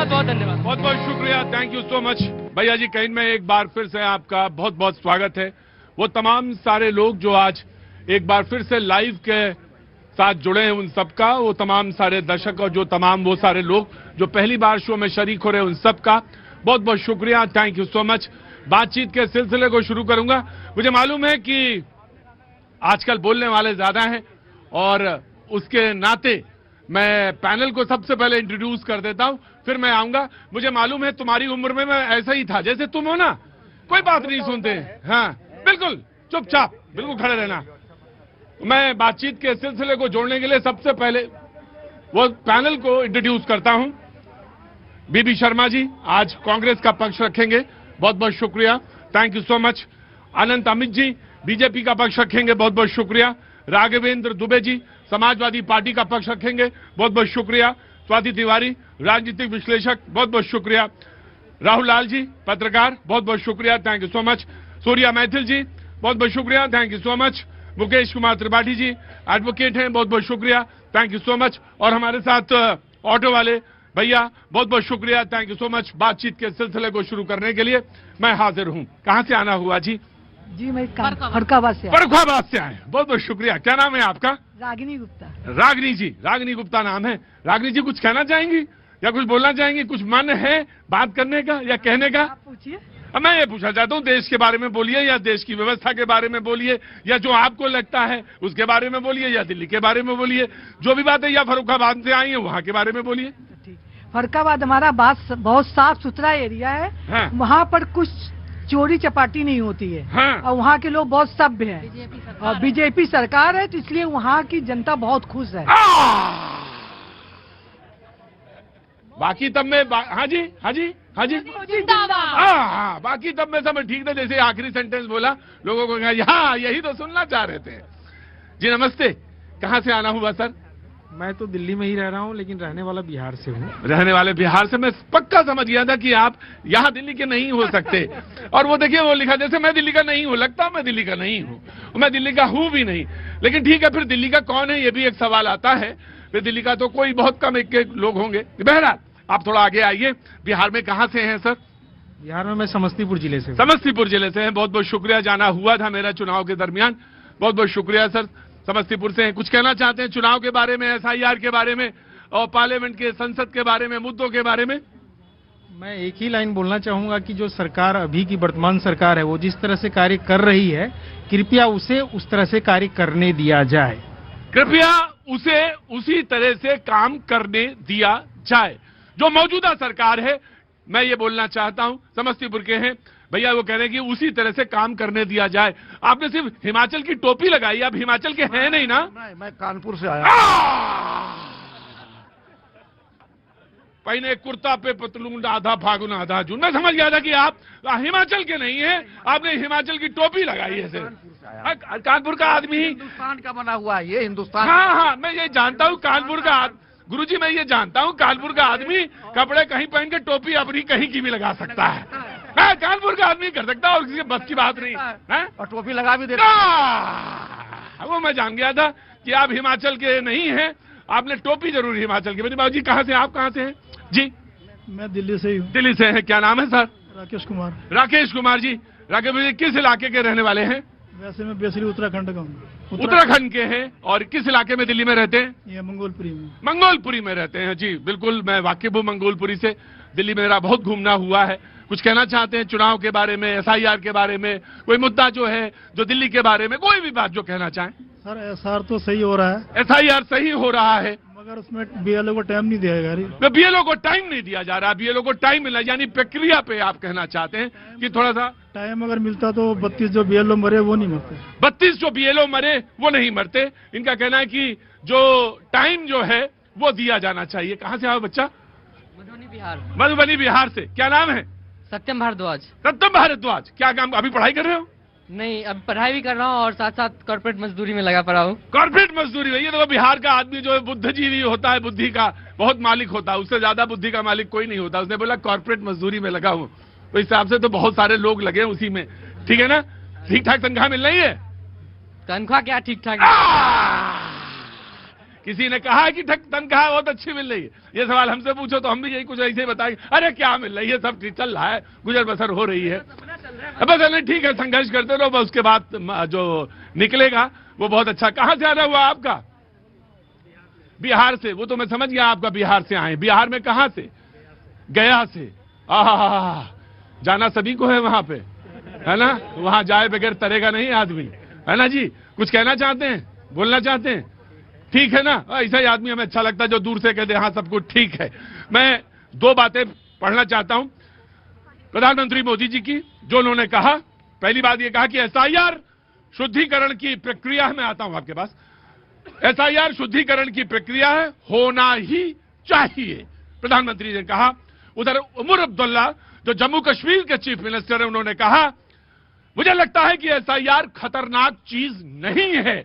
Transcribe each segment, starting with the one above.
बहुत बहुत धन्यवाद। बहुत बहुत शुक्रिया, थैंक यू सो मच। भैया जी कहीं में एक बार फिर से आपका बहुत बहुत स्वागत है। वो तमाम सारे लोग जो आज एक बार फिर से लाइव के साथ जुड़े हैं, उन सबका, वो तमाम सारे दर्शक और जो तमाम वो सारे लोग जो पहली बार शो में शरीक हो रहे हैं, उन सबका बहुत बहुत शुक्रिया, थैंक यू सो मच। बातचीत के सिलसिले को शुरू करूंगा। मुझे मालूम है कि आजकल बोलने वाले ज्यादा हैं और उसके नाते मैं पैनल को सबसे पहले इंट्रोड्यूस कर देता हूं, फिर मैं आऊंगा। मुझे मालूम है तुम्हारी उम्र में मैं ऐसा ही था जैसे तुम हो ना, कोई बात नहीं सुनते। हाँ बिल्कुल चुपचाप, बिल्कुल खड़े रहना। मैं बातचीत के सिलसिले को जोड़ने के लिए सबसे पहले वो पैनल को इंट्रोड्यूस करता हूं। बीबी शर्मा जी आज कांग्रेस का पक्ष रखेंगे, बहुत बहुत शुक्रिया, thank you so much. Anant Amit ji BJP का पक्ष रखेंगे, बहुत बहुत शुक्रिया। राघवेंद्र दुबे जी समाजवादी पार्टी का पक्ष रखेंगे, बहुत बहुत शुक्रिया। स्वाति तिवारी राजनीतिक विश्लेषक, बहुत बहुत शुक्रिया। राहुल लाल जी पत्रकार, बहुत बहुत शुक्रिया, thank you so much. Surya Maithil ji बहुत बहुत शुक्रिया, thank you so much. Mukesh Kumar Tripathi ji advocate हैं, बहुत बहुत शुक्रिया, थैंक यू सो मच। और हमारे साथ ऑटो वाले भैया, बहुत बहुत शुक्रिया, थैंक यू सो मच। बातचीत के सिलसिले को शुरू करने के लिए मैं हाजिर हूं। कहां से आना हुआ जी? जी मैं फरुखाबाद से आए, बहुत बहुत शुक्रिया। क्या नाम है आपका? रागिनी गुप्ता। रागिनी जी, रागिनी गुप्ता नाम है। रागिनी जी कुछ कहना चाहेंगी या कुछ बोलना चाहेंगी? कुछ मन है बात करने का या कहने का? आप पूछिए। मैं ये पूछना चाहता हूँ, देश के बारे में बोलिए या देश की व्यवस्था के बारे में बोलिए या जो आपको लगता है उसके बारे में बोलिए या दिल्ली के बारे में बोलिए, जो भी बात है, या फरुखाबाद से आई है वहाँ के बारे में बोलिए। फरुखाबाद हमारा बहुत साफ सुथरा एरिया है। हाँ। वहाँ पर कुछ चोरी चपाटी नहीं होती है। हाँ। और वहाँ के लोग बहुत सभ्य हैं और बीजेपी सरकार है, तो इसलिए वहाँ की जनता बहुत खुश है। बाकी तब में हाँ जी, हाँ जी, हाँ जी, हाँ, बाकी तब में सब ठीक था। जैसे आखिरी सेंटेंस बोला, लोगों को कहा हाँ यही तो सुनना चाह रहे थे। जी नमस्ते, कहाँ से आना हुआ सर? मैं तो दिल्ली में ही रह रहा हूँ, लेकिन रहने वाला बिहार से हूँ। रहने वाले बिहार से। मैं पक्का समझ गया था कि आप यहाँ दिल्ली के नहीं हो सकते। और वो देखिए वो लिखा, जैसे मैं दिल्ली का नहीं हूँ, लगता मैं दिल्ली का नहीं हूँ, मैं दिल्ली का हूँ भी नहीं। लेकिन ठीक है, फिर दिल्ली का कौन है ये भी एक सवाल आता है। फिर दिल्ली का तो कोई बहुत कम एक लोग होंगे। बहरहाल आप थोड़ा आगे आइए। बिहार में कहाँ से हैं सर? बिहार में मैं समस्तीपुर जिले से। समस्तीपुर जिले से हैं, बहुत बहुत शुक्रिया। जाना हुआ था मेरा चुनाव के दरमियान, बहुत बहुत शुक्रिया सर। समस्तीपुर से हैं, कुछ कहना चाहते हैं चुनाव के बारे में, SIR के बारे में और पार्लियामेंट के, संसद के बारे में, मुद्दों के बारे में? मैं एक ही लाइन बोलना चाहूंगा कि जो सरकार अभी की वर्तमान सरकार है वो जिस तरह से कार्य कर रही है, कृपया उसे उस तरह से कार्य करने दिया जाए। कृपया उसे उसी तरह से काम करने दिया जाए। जो मौजूदा सरकार है, मैं ये बोलना चाहता हूं, समस्तीपुर के हैं भैया, वो कह रहे हैं कि उसी तरह से काम करने दिया जाए। आपने सिर्फ हिमाचल की टोपी लगाई, आप हिमाचल के हैं नहीं ना? मैं कानपुर से आया। पहले कुर्ता पे पतलून, आधा फागुन आधा जून। मैं समझ गया था कि आप हिमाचल के नहीं हैं, आपने हिमाचल की टोपी लगाई है सिर्फ। कानपुर का आदमी हिंदुस्तान का बना हुआ है ये, हिंदुस्तान। हाँ हाँ, मैं ये जानता हूँ कानपुर का गुरुजी, मैं ये जानता हूँ कानपुर का आदमी कपड़े कहीं पहन के टोपी अपनी कहीं की भी लगा सकता है। कानपुर का आदमी कर सकता है और किसी के बस की बात नहीं है। और टोपी लगा भी देता। वो मैं जान गया था कि आप हिमाचल के नहीं हैं, आपने टोपी जरूर हिमाचल की। मेरे बाबू जी कहाँ से, आप कहाँ से हैं जी? मैं दिल्ली से ही हूँ। दिल्ली से हैं, क्या नाम है सर? राकेश कुमार। राकेश कुमार जी, राकेश जी किस इलाके के रहने वाले हैं? वैसे मैं बेसिकली उत्तराखंड का हूँ। उत्तराखंड के हैं। और किस इलाके में दिल्ली में रहते हैं? ये मंगोलपुरी में। मंगोलपुरी में रहते हैं जी, बिल्कुल मैं वाकिफ हूँ मंगोलपुरी से। दिल्ली मेरा बहुत घूमना हुआ है। कुछ कहना चाहते हैं चुनाव के बारे में, SIR के बारे में, कोई मुद्दा जो है जो दिल्ली के बारे में, कोई भी बात जो कहना चाहें? सर SR तो सही हो रहा है। SIR सही हो रहा है, मगर उसमें BLO को टाइम नहीं दिया जा रही। BLO को टाइम नहीं दिया जा रहा। BLO को टाइम मिला, यानी प्रक्रिया पे आप कहना चाहते हैं कि थोड़ा सा टाइम अगर मिलता तो 32 जो BLO मरे वो नहीं मरते। 32 जो BLO मरे वो नहीं मरते। इनका कहना है कि जो टाइम जो है वो दिया जाना चाहिए। कहाँ से आया बच्चा? मधुबनी बिहार। मधुबनी बिहार से। क्या नाम है? सत्यम भारद्वाज। सत्यम भारद्वाज। क्या काम, अभी पढ़ाई कर रहे हो? नहीं, अब पढ़ाई भी कर रहा हूँ और साथ साथ कॉर्पोरेट मजदूरी में लगा पड़ा हूँ। कॉर्पोरेट मजदूरी में? ये तो बिहार का आदमी जो है बुद्धिजीवी होता है, बुद्धि का बहुत मालिक होता है, उससे ज्यादा बुद्धि का मालिक कोई नहीं होता। उसने बोला कॉर्पोरेट मजदूरी में लगा हूँ, तो इस हिसाब से तो बहुत सारे लोग लगे उसी में। ठीक है ना? ठीक ठाक तनख्वाह मिल रही है? तनख्वाह क्या ठीक ठाक? किसी ने कहा है कि तनख्वाह बहुत अच्छी मिल रही है? ये सवाल हमसे पूछो तो हम भी यही कुछ ऐसे ही बताएंगे, अरे क्या मिल रही है, सब ठीक चल रहा है, गुजर बसर हो रही है। बस नहीं, ठीक है, संघर्ष करते रहो, बस उसके बाद जो निकलेगा वो बहुत अच्छा। कहां से आना हुआ आपका? बिहार से। वो तो मैं समझ गया आपका बिहार से आए। बिहार में कहां से? गया से। जाना सभी को है वहां पे, है ना? वहां जाए बगैर तरेगा नहीं आदमी, है ना जी? कुछ कहना चाहते हैं, बोलना चाहते हैं? ठीक है ना? ऐसा ही आदमी हमें अच्छा लगता है जो दूर से कहते हैं हाँ सब कुछ ठीक है। मैं दो बातें पढ़ना चाहता हूं प्रधानमंत्री मोदी जी की, जो उन्होंने कहा। पहली बात ये कहा कि एसआईआर शुद्धिकरण की प्रक्रिया है। मैं आता हूं आपके पास। एसआईआर शुद्धिकरण की प्रक्रिया है, होना ही चाहिए, प्रधानमंत्री ने कहा। उधर उमर अब्दुल्ला जो जम्मू कश्मीर के चीफ मिनिस्टर है, उन्होंने कहा मुझे लगता है कि एसआईआर खतरनाक चीज नहीं है।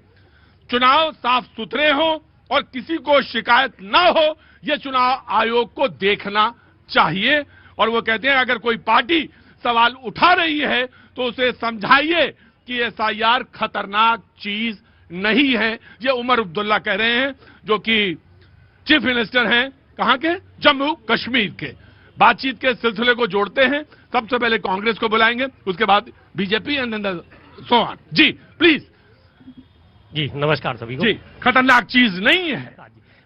चुनाव साफ सुथरे हो और किसी को शिकायत ना हो, यह चुनाव आयोग को देखना चाहिए। और वो कहते हैं अगर कोई पार्टी सवाल उठा रही है तो उसे समझाइए कि एसआईआर खतरनाक चीज नहीं है। ये उमर अब्दुल्ला कह रहे हैं जो कि चीफ मिनिस्टर हैं कहां के? जम्मू कश्मीर के। बातचीत के सिलसिले को जोड़ते हैं। सबसे पहले कांग्रेस को बुलाएंगे, उसके बाद बीजेपी एंड सो ऑन। जी प्लीज। जी नमस्कार सभी को। जी, खतरनाक चीज नहीं है।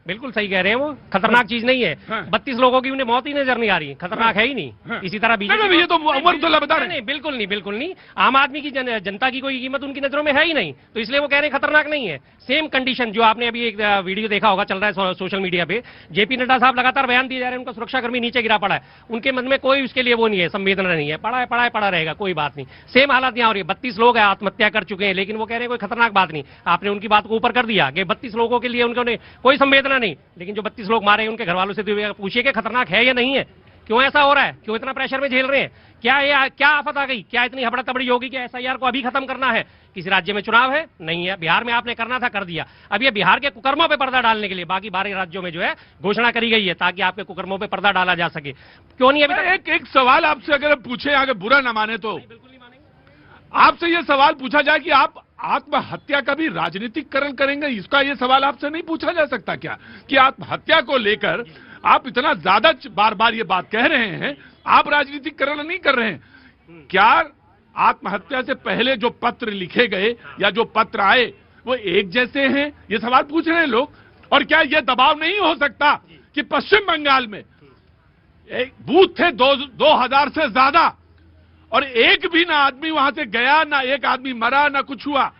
बिल्कुल सही कह रहे हैं, वो खतरनाक चीज नहीं है। हाँ। 32 लोगों की उन्हें मौत ही नजर नहीं आ रही, खतरनाक है ही नहीं। हाँ। इसी तरह बीजेपी, ये तो उमर अब्दुल्ला बता रहे हैं। नहीं, बिल्कुल नहीं, बिल्कुल नहीं। आम आदमी की जनता की कोई कीमत उनकी नजरों में है ही नहीं, तो इसलिए वो कह रहे हैं खतरनाक नहीं है। सेम कंडीशन जो आपने अभी एक वीडियो देखा होगा, चल रहा है सोशल मीडिया पे, जेपी नड्डा साहब लगातार बयान दिए जा रहे हैं, उनका सुरक्षाकर्मी नीचे गिरा पड़ा है, उनके मन में कोई उसके लिए वो नहीं है, संवेदना नहीं है, पड़ा रहेगा, कोई बात नहीं। सेम हालात यहाँ हो रही है। 32 लोग आत्महत्या कर चुके हैं, लेकिन वो कह रहे हैं कोई खतरनाक बात नहीं। आपने उनकी बात को ऊपर कर दिया कि 32 लोगों के लिए उन्होंने कोई संवेदना नहीं, लेकिन जो 32 लोग मारे हैं उनके घर वालों से तो पूछिए कि खतरनाक है या नहीं है। क्यों ऐसा हो रहा है? क्यों इतना प्रेशर में झेल रहे हैं? क्या आफत आ गई? क्या इतनी हबड़ा तबड़ी होगी कि एसआईआर को अभी खत्म करना है? किसी राज्य में चुनाव है? नहीं है। बिहार में आपने करना था, कर दिया। अब ये बिहार के कुकर्मों पे पर्दा डालने के लिए बाकी 12 राज्यों में जो है घोषणा करी गई है ताकि आपके कुकर्मों पे पर्दा डाला जा सके। क्यों नहीं? अभी एक सवाल आपसे अगर पूछे, अगर बुरा ना माने तो, आपसे ये सवाल पूछा जाए कि आप आत्महत्या का भी राजनीतिकरण करेंगे? इसका ये सवाल आपसे नहीं पूछा जा सकता क्या कि आत्महत्या को लेकर आप इतना ज्यादा बार बार ये बात कह रहे हैं, आप राजनीतिकरण नहीं कर रहे हैं क्या? आत्महत्या से पहले जो पत्र लिखे गए या जो पत्र आए वो एक जैसे हैं? ये सवाल पूछ रहे हैं लोग। और क्या ये दबाव नहीं हो सकता कि पश्चिम बंगाल में एक बूथ थे 2000 से ज्यादा, और एक भी ना आदमी वहां से गया, ना एक आदमी मरा, ना कुछ हुआ।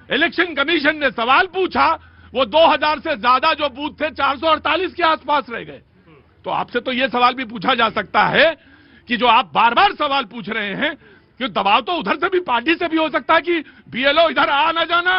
इलेक्शन कमीशन ने सवाल पूछा, वो 2000 से ज्यादा जो बूथ थे 448 के आसपास रह गए। तो आपसे तो ये सवाल भी पूछा जा सकता है कि जो आप बार बार सवाल पूछ रहे हैं कि दबाव तो उधर से भी, पार्टी से भी हो सकता है कि बीएलओ इधर आ ना जाना,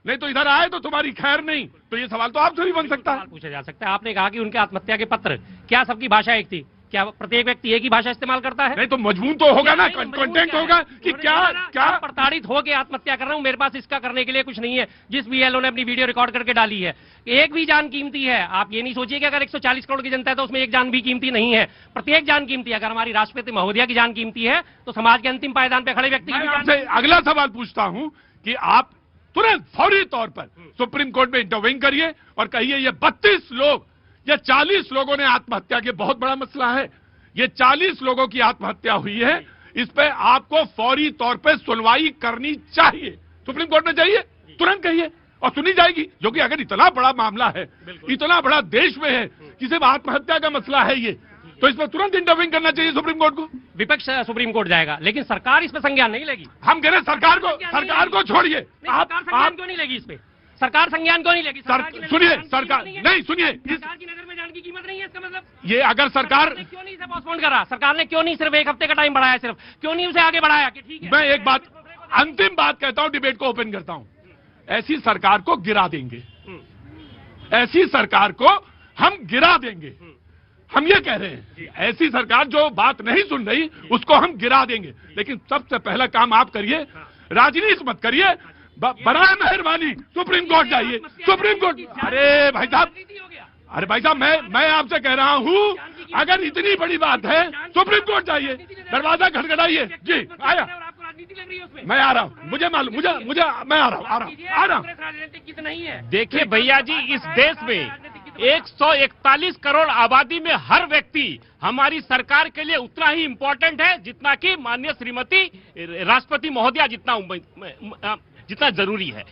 नहीं तो इधर आए तो तुम्हारी खैर नहीं। तो ये सवाल तो आपसे भी बन सकता है। पूछा जा सकता है। आपने कहा कि उनके आत्महत्या के पत्र, क्या सबकी भाषा एक थी? क्या प्रत्येक व्यक्ति एक ही भाषा इस्तेमाल करता है? नहीं तो मजमून तो होगा ना, कंटेंट होगा कि क्या प्रताड़ित होकर आत्महत्या कर रहा हूं, मेरे पास इसका करने के लिए कुछ नहीं है। जिस बीएलओ ने अपनी वीडियो रिकॉर्ड करके डाली है, एक भी जान कीमती है। आप ये नहीं सोचिए कि अगर 140 करोड़ की जनता है तो उसमें एक जान भी कीमती नहीं है। प्रत्येक जान कीमती है। अगर हमारी राष्ट्रपति महोदया की जान कीमती है तो समाज के अंतिम पायदान पर खड़े व्यक्ति की जान। अगला सवाल पूछता हूं कि आप तुरंत फौरी तौर पर सुप्रीम कोर्ट में इंटरवेन करिए और कहिए ये 32 लोग, ये 40 लोगों ने आत्महत्या के, बहुत बड़ा मसला है, ये 40 लोगों की आत्महत्या हुई है, इस पे आपको फौरी तौर पे सुनवाई करनी चाहिए। सुप्रीम कोर्ट में जाइए, तुरंत कहिए और सुनी जाएगी। जो कि अगर इतना बड़ा मामला है, इतना बड़ा देश में है कि सिर्फ आत्महत्या का मसला है ये, तो इसमें तुरंत इंटरवेन करना चाहिए सुप्रीम कोर्ट को। विपक्ष सुप्रीम कोर्ट जाएगा, लेकिन सरकार इस पर संज्ञान नहीं लेगी। हम कह रहे सरकार को छोड़िए। आप क्यों नहीं लेगी? इस पे सरकार संज्ञान क्यों नहीं लेगी? सुनिए, सरकार नहीं, सुनिए, सरकार की नजर में जान की कीमत नहीं है। इसका मतलब ये अगर सरकार ने क्यों नहीं इसे पोस्टपोन करा? सरकार ने क्यों नहीं सिर्फ एक हफ्ते का टाइम बढ़ाया? सिर्फ क्यों नहीं उसे आगे बढ़ाया कि ठीक है? मैं एक बात, अंतिम बात कहता हूं, डिबेट को ओपन करता हूं। ऐसी सरकार को गिरा देंगे, ऐसी सरकार को हम गिरा देंगे। हम ये कह रहे हैं, ऐसी सरकार जो बात नहीं सुन रही उसको हम गिरा देंगे। लेकिन सबसे पहला काम आप करिए, राजनीति मत करिए, बराए मेहरबानी सुप्रीम कोर्ट जाइए। सुप्रीम कोर्ट, अरे भाई साहब, मैं आपसे कह रहा हूं, अगर इतनी बड़ी बात है सुप्रीम कोर्ट जाइए, दरवाजा खटखटाइए। जी आया। राजनीति लग रही है उसमें। मैं आ रहा हूँ, मुझे मालूम, मुझे मैं आ रहा हूँ। राजनीतिक नहीं है। देखिए भैया जी, इस देश में 141 करोड़ आबादी में हर व्यक्ति हमारी सरकार के लिए उतना ही इम्पोर्टेंट है जितना कि माननीय श्रीमती राष्ट्रपति महोदया जितना जरूरी है।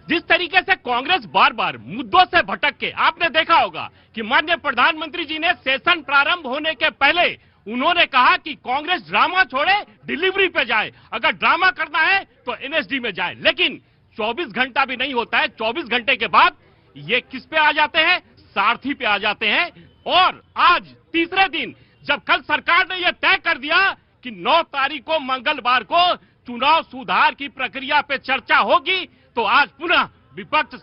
जिस तरीके से कांग्रेस बार बार मुद्दों से भटक के, आपने देखा होगा कि माननीय प्रधानमंत्री जी ने सेशन प्रारंभ होने के पहले उन्होंने कहा कि कांग्रेस ड्रामा छोड़े, डिलीवरी पे जाए, अगर ड्रामा करना है तो एनएसडी में जाए। लेकिन 24 घंटा भी नहीं होता है, 24 घंटे के बाद ये किस पे आ जाते हैं? सारथी पे आ जाते हैं। और आज तीसरे दिन जब कल सरकार ने यह तय कर दिया कि 9 तारीख को मंगलवार को चुनाव सुधार की प्रक्रिया पे चर्चा होगी, तो आज पुनः विपक्ष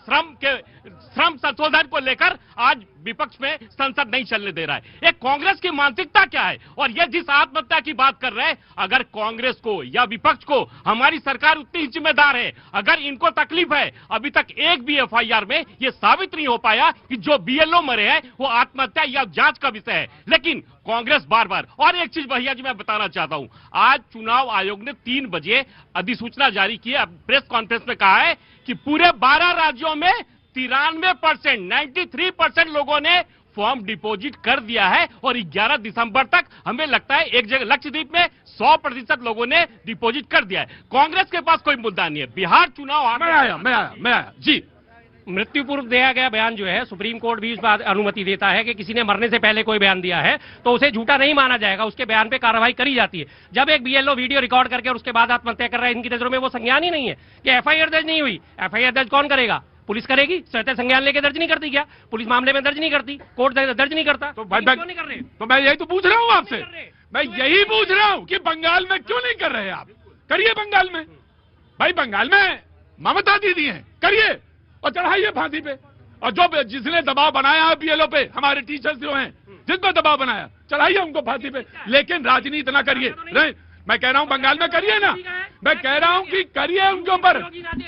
श्रम संशोधन को लेकर आज विपक्ष में संसद नहीं चलने दे रहा है। एक कांग्रेस की मानसिकता क्या है? और ये जिस आत्महत्या की बात कर रहे हैं, अगर कांग्रेस को या विपक्ष को हमारी सरकार उतनी ही जिम्मेदार है, अगर इनको तकलीफ है, अभी तक एक भी एफआईआर में ये साबित नहीं हो पाया कि जो बीएलओ मरे हैं वो आत्महत्या या जांच का विषय है। लेकिन कांग्रेस बार बार, और एक चीज भैया जी मैं बताना चाहता हूं, आज चुनाव आयोग ने 3 बजे अधिसूचना जारी की है, प्रेस कॉन्फ्रेंस में कहा है कि पूरे 12 राज्यों में 93%, 93% लोगों ने फॉर्म डिपॉजिट कर दिया है और 11 दिसंबर तक हमें लगता है एक जगह लक्षद्वीप में 100% लोगों ने डिपॉजिट कर दिया है। कांग्रेस के पास कोई मुद्दा नहीं है। बिहार चुनाव मैं आया जी। मृत्यु पूर्व दिया गया बयान जो है, सुप्रीम कोर्ट भी इस बात अनुमति देता है कि किसी ने मरने से पहले कोई बयान दिया है तो उसे झूठा नहीं माना जाएगा, उसके बयान पे कार्रवाई करी जाती है। जब एक बीएलओ वीडियो रिकॉर्ड करके और उसके बाद आत्महत्या कर रहा है, इनकी नजरों में वो संज्ञान ही नहीं है कि एफआईआर दर्ज नहीं हुई। एफआईआर दर्ज कौन करेगा? पुलिस करेगी। स्वतः संज्ञान लेके दर्ज नहीं करती क्या? पुलिस मामले में दर्ज नहीं करती, कोर्ट दर्ज नहीं करता। तो क्यों नहीं कर रहे? तो मैं यही तो पूछ रहा हूँ आपसे, मैं यही पूछ रहा हूँ कि बंगाल में क्यों नहीं कर रहे आप? करिए बंगाल में, भाई बंगाल में ममता दीदी है, करिए और चढ़ाइए फांसी पे। और जो जिसने दबाव बनाया है बीएलओ पे, हमारे टीचर्स जो हैं जिस पर दबाव बनाया, चढ़ाइए उनको फांसी पे। लेकिन राजनीति ना करिए। नहीं, मैं कह रहा हूं बंगाल में करिए ना, मैं कह रहा हूं कि करिए उनके ऊपर।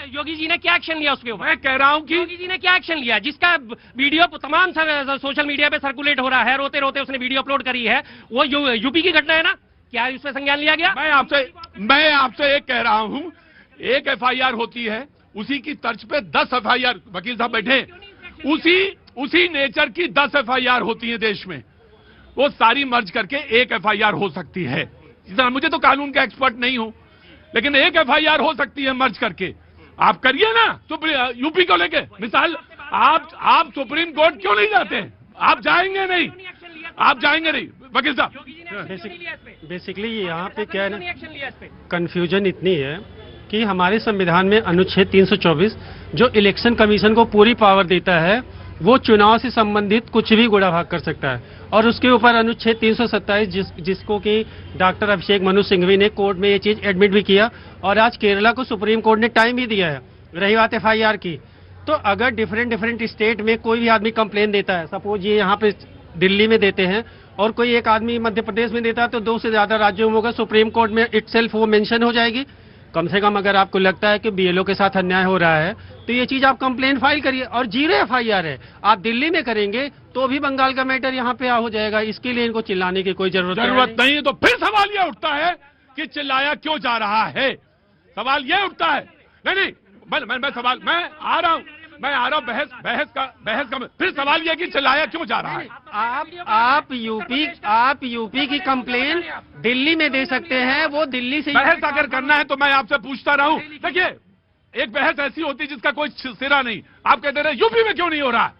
योगी जी ने क्या एक्शन लिया उसके ऊपर? मैं कह रहा हूं कि योगी जी ने क्या एक्शन लिया? जिसका वीडियो तमाम सोशल मीडिया पे सर्कुलेट हो रहा है, रोते रोते उसने वीडियो अपलोड करी है, वो यूपी की घटना है ना, क्या उसमें संज्ञान लिया गया? मैं आपसे एक कह रहा हूं, एक एफआईआर होती है, उसी की तर्ज पे 10 एफआईआर, वकील साहब बैठे, उसी नेचर की 10 एफआईआर होती है देश में, वो सारी मर्ज करके एक एफआईआर हो सकती है। मुझे तो कानून का एक्सपर्ट नहीं हूं, लेकिन एक एफआईआर हो सकती है मर्ज करके। आप करिए ना यूपी को लेके। मिसाल, आप सुप्रीम कोर्ट क्यों नहीं जाते? आप जाएंगे नहीं, आप जाएंगे नहीं वकील साहब। बेसिकली यहाँ पे क्या है ना, कंफ्यूजन इतनी है कि हमारे संविधान में अनुच्छेद 324 जो इलेक्शन कमीशन को पूरी पावर देता है, वो चुनाव से संबंधित कुछ भी गुड़ा भाग कर सकता है। और उसके ऊपर अनुच्छेद 327 जिसको कि डॉक्टर अभिषेक मनु सिंघवी ने कोर्ट में ये चीज एडमिट भी किया, और आज केरला को सुप्रीम कोर्ट ने टाइम भी दिया है। रही बात एफआईआर की, तो अगर डिफरेंट स्टेट में कोई भी आदमी कंप्लेन देता है, सपोज ये यहाँ पे दिल्ली में देते हैं और कोई एक आदमी मध्य प्रदेश में देता है, तो 2 से ज्यादा राज्यों में होगा, सुप्रीम कोर्ट में इटसेल्फ वो मेंशन हो जाएगी। कम से कम अगर आपको लगता है कि बीएलओ के साथ अन्याय हो रहा है तो ये चीज आप कंप्लेंट फाइल करिए। और 0 एफआईआर है, आप दिल्ली में करेंगे तो भी बंगाल का मैटर यहाँ पे हो जाएगा। इसके लिए इनको चिल्लाने की कोई जरूरत नहीं है। तो फिर सवाल ये उठता है कि चिल्लाया क्यों जा रहा है? सवाल ये उठता है। नहीं, मैं आ रहा हूँ बहस का फिर सवाल यह कि चिल्लाया क्यों जा रहा है? आप यूपी की कंप्लेन दिल्ली में दे सकते हैं, वो दिल्ली से बहस अगर करना है तो मैं आपसे पूछता रहा हूं। देखिए, एक बहस ऐसी होती है जिसका कोई सिरा नहीं। आप कहते रहे यूपी में क्यों नहीं हो रहा है,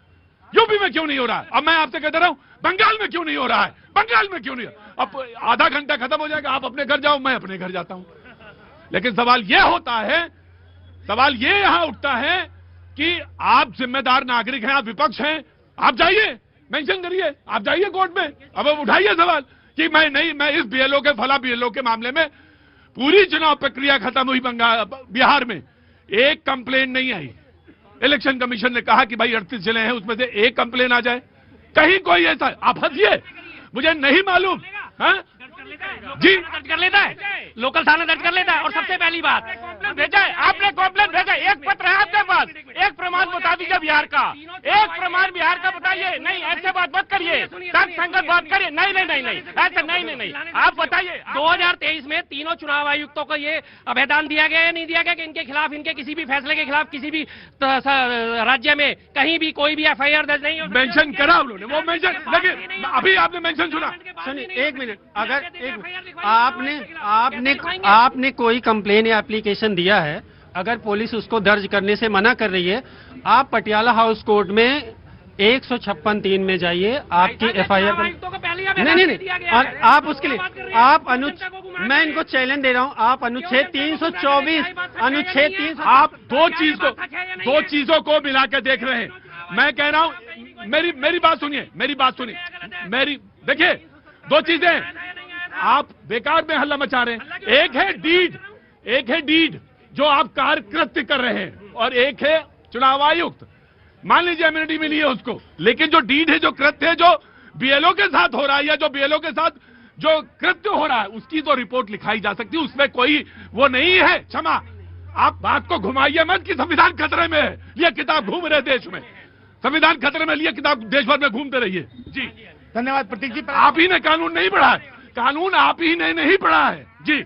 यूपी में क्यों नहीं हो रहा है। अब मैं आपसे कहते रहा हूं बंगाल में क्यों नहीं हो रहा है, बंगाल में क्यों नहीं। अब आधा घंटा खत्म हो जाएगा, आप अपने घर जाओ, मैं अपने घर जाता हूं। लेकिन सवाल यह होता है, सवाल ये यहां उठता है कि आप जिम्मेदार नागरिक हैं, आप विपक्ष हैं, आप जाइए, मेंशन करिए, आप जाइए कोर्ट में, अब उठाइए सवाल कि मैं इस बीएलओ के फला बीएलओ के मामले में पूरी चुनाव प्रक्रिया खत्म हुई बिहार में, एक कंप्लेन नहीं आई। इलेक्शन कमीशन ने कहा कि भाई 38 जिले हैं, उसमें से एक कंप्लेन आ जाए, कहीं कोई ऐसा। आप हंसिए, मुझे नहीं मालूम। हाँ जी, दर्ज कर लेता है, लोकल थाना दर्ज कर लेता है। और सबसे पहली बात, कॉम्प्लेन भेजा है, आपने कॉम्प्लेन भेजा है, एक पत्र है आपके पास, एक प्रमाण बता दीजिए बिहार का, एक प्रमाण बिहार का बताइए। नहीं ऐसे बात मत करिए, तर्क संगत बात करिए। नहीं नहीं नहीं नहीं ऐसे नहीं, आप बताइए। 2023 में तीनों चुनाव आयुक्तों को ये अभेदान दिया गया या नहीं दिया गया कि इनके खिलाफ, इनके किसी भी फैसले के खिलाफ किसी भी राज्य में कहीं भी कोई भी एफआईआर दर्ज नहीं हो? मेंशन करा उन्होंने, वो मेंशन लेकिन अभी आपने मेंशन सुना। सुनिए एक मिनट, अगर आपने कोई कंप्लेन या एप्लीकेशन दिया है, अगर पुलिस उसको दर्ज करने से मना कर रही है, आप पटियाला हाउस कोर्ट में 156(3) में जाइए, आपकी एफआईआर नहीं, और आप उसके लिए आप मैं इनको चैलेंज दे रहा हूं, आप अनुच्छेद 324 अनुच्छेद 300 आप दो चीजों को मिला के देख रहे हैं। मैं कह रहा हूं, मेरी बात सुनिए, देखिए दो चीजें हैं, आप बेकार में हल्ला मचा रहे हैं। एक है डीड जो आप कार्यकृत्य कर रहे हैं, और एक है चुनाव आयुक्त। मान लीजिए इम्यूनिटी मिली है उसको, लेकिन जो डीड है, जो कृत्य है, जो बीएलओ के साथ हो रहा है या जो बीएलओ के साथ जो कृत्य हो रहा है, उसकी तो रिपोर्ट लिखाई जा सकती है, उसमें कोई वो नहीं है। क्षमा, आप बात को घुमाइए मत कि संविधान खतरे में है, ये किताब घूम रहे देश में, संविधान खतरे में लिए किताब देश भर में घूमते रहिए। जी धन्यवाद प्रतीक जी। आप ही ने कानून नहीं पढ़ा है, कानून आप ही ने नहीं पढ़ा है। जी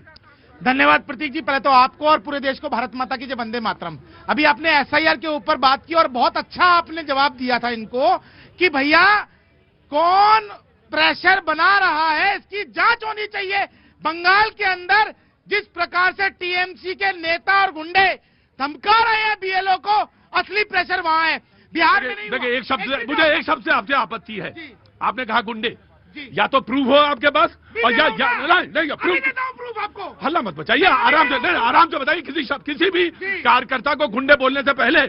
धन्यवाद प्रतीक जी। पहले तो आपको और पूरे देश को भारत माता की जय, वंदे मातरम। अभी आपने एसआईआर के ऊपर बात की और बहुत अच्छा आपने जवाब दिया था इनको कि भैया कौन प्रेशर बना रहा है, इसकी जांच होनी चाहिए। बंगाल के अंदर जिस प्रकार से टीएमसी के नेता और गुंडे धमका रहे हैं बीएलओ को, असली प्रेशर वहां है, बिहार में नहीं। देखिए मुझे एक शब्द से आपसे आपत्ति है। आपने कहा गुंडे, या तो प्रूफ हो आपके पास, और या नहीं प्रूफ आपको। हल्ला मत बचाइए, आराम से बताइए। किसी भी कार्यकर्ता को गुंडे बोलने से पहले